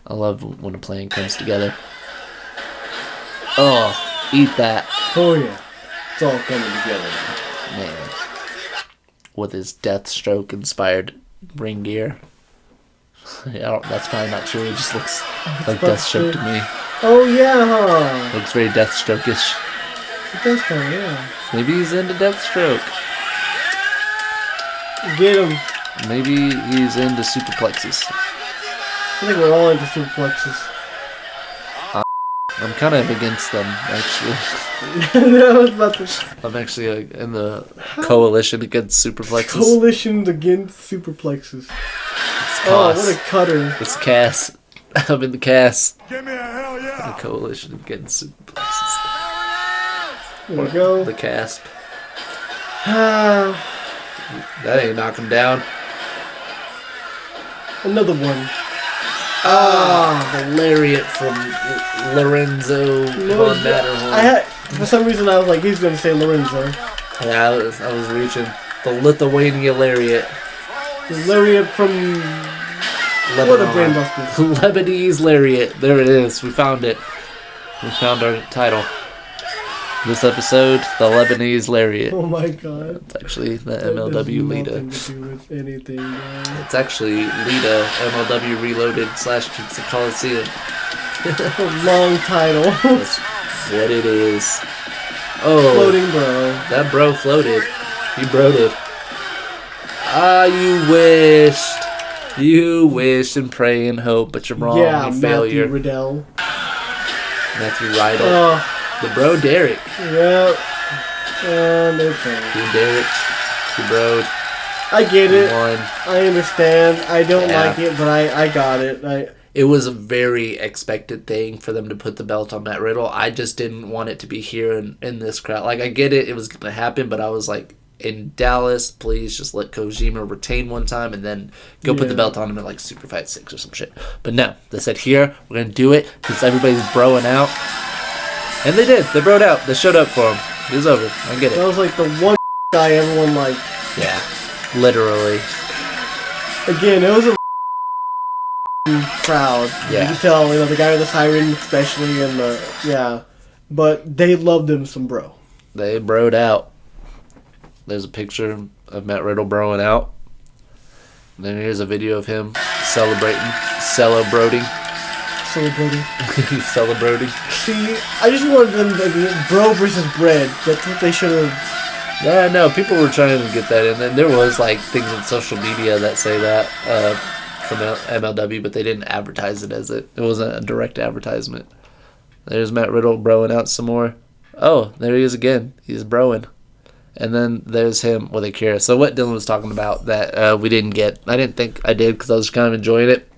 I love when a plane comes together. Oh, eat that. Oh yeah. It's all coming together. Man. With his Deathstroke inspired ring gear. Yeah, that's probably not true. It just looks like Deathstroke to me. Oh yeah, huh? Looks very Deathstroke-ish. It does kind of, yeah. Maybe he's into Deathstroke. Get him. Maybe he's into superplexes. I think we're all into superplexes. I'm kind of against them, actually. I was about to... I'm actually in the coalition against superplexes. Coalitions against superplexes. It's Oh, CAS. what a cutter. It's CAS. I'm in the CAS. Give me a hell yeah. The coalition against superplexes. Here we go. The CASP. Ah, That ain't knock him down. another one. The lariat from Lorenzo von Matterhorn. For some reason, I was like, he's going to say Lorenzo. Yeah, I was reaching. The Lithuania lariat. The lariat from... What a brain buster. Lebanese lariat. There it is. We found it. We found our title. This episode, the Lebanese lariat. Oh my god. It's actually the That MLW has LITA. nothing to do with anything, man. It's actually LITA, MLW Reloaded / Kings of Colosseum. A long title. That's what it is. Oh, Floating bro. that bro floated. He broed it. Ah, you wished and pray and hope, but you're wrong. Yeah, you Matthew failure. Riddell. Matthew Riddle. The bro Derek. Yep. And it's over. You Derek. You bro. I get it. Won. I understand. I don't Yeah. like it, but I got it. It was a very expected thing for them to put the belt on Matt Riddle. I just didn't want it to be here in this crowd. Like, I get it. It was going to happen, but I was like, in Dallas, please just let Kojima retain one time and then go put the belt on him at like Super Fight 6 or some shit. But no, they said here, we're going to do it because everybody's broing out. And they did. They broed out. They showed up for him. It was over. I get it. That was like the one guy everyone liked. Yeah. Literally. Again, it was a crowd. Yeah. You can tell, the guy with the siren especially, and but they loved him some bro. They broed out. There's a picture of Matt Riddle broing out. And then here's a video of him celebrating. Celebrating. He's celebrating. See, I just wanted them to bro versus bread. That's what they should have. Yeah, no, people were trying to get that in. And there was like things on social media that say that from MLW, but they didn't advertise it as it. It wasn't a direct advertisement. There's Matt Riddle broing out some more. Oh, there he is again. He's broing. And then there's him with Akira. So what Dylan was talking about that we didn't get, I didn't think I did because I was kind of enjoying it.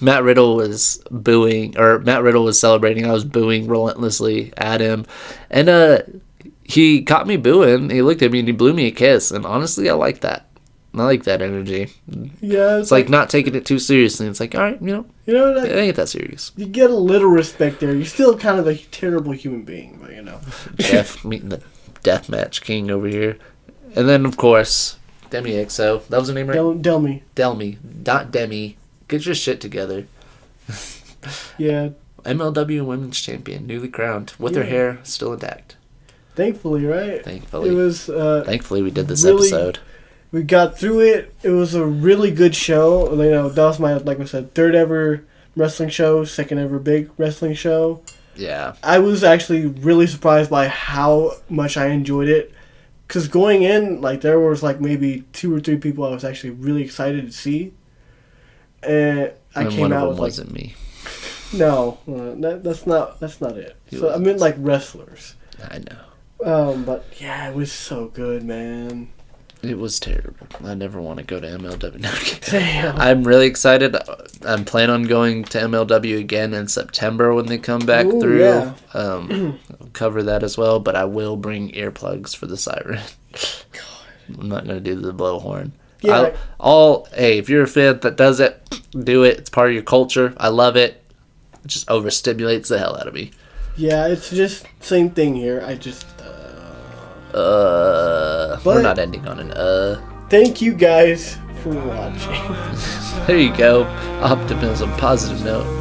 Matt Riddle was celebrating. I was booing relentlessly at him. And he caught me booing. He looked at me and he blew me a kiss. And honestly, I like that. I like that energy. Yeah. It's like not taking it too seriously. It's like, all right, it ain't that serious. You get a little respect there. You're still kind of a terrible human being, but Jeff meeting the Deathmatch King over here. And then, of course, Demi XO. That was her name, right? Delmy. Not Demi. Get your shit together. Yeah. MLW Women's Champion, newly crowned, with her hair still intact. Thankfully, right? Thankfully. It was, thankfully, we did this really, episode. We got through it. It was a really good show. That was my, like I said, third ever wrestling show, second ever big wrestling show. Yeah. I was actually really surprised by how much I enjoyed it. Because going in, there was maybe 2 or 3 people I was actually really excited to see. And I came one out of with them wasn't me. No, that's not it. So I meant wrestlers. I know. But yeah, it was so good, man. It was terrible. I never want to go to MLW. No, Damn. I'm really excited. I'm planning on going to MLW again in September when they come back through. Yeah. I'll cover that as well, but I will bring earplugs for the siren. I'm not going to do the blowhorn. Yeah. Hey, if you're a fan that does it, do it. It's part of your culture. I love it. It just overstimulates the hell out of me. Yeah, it's just same thing here. I just we're not ending on an Thank you guys for watching. There you go. Optimism, positive note.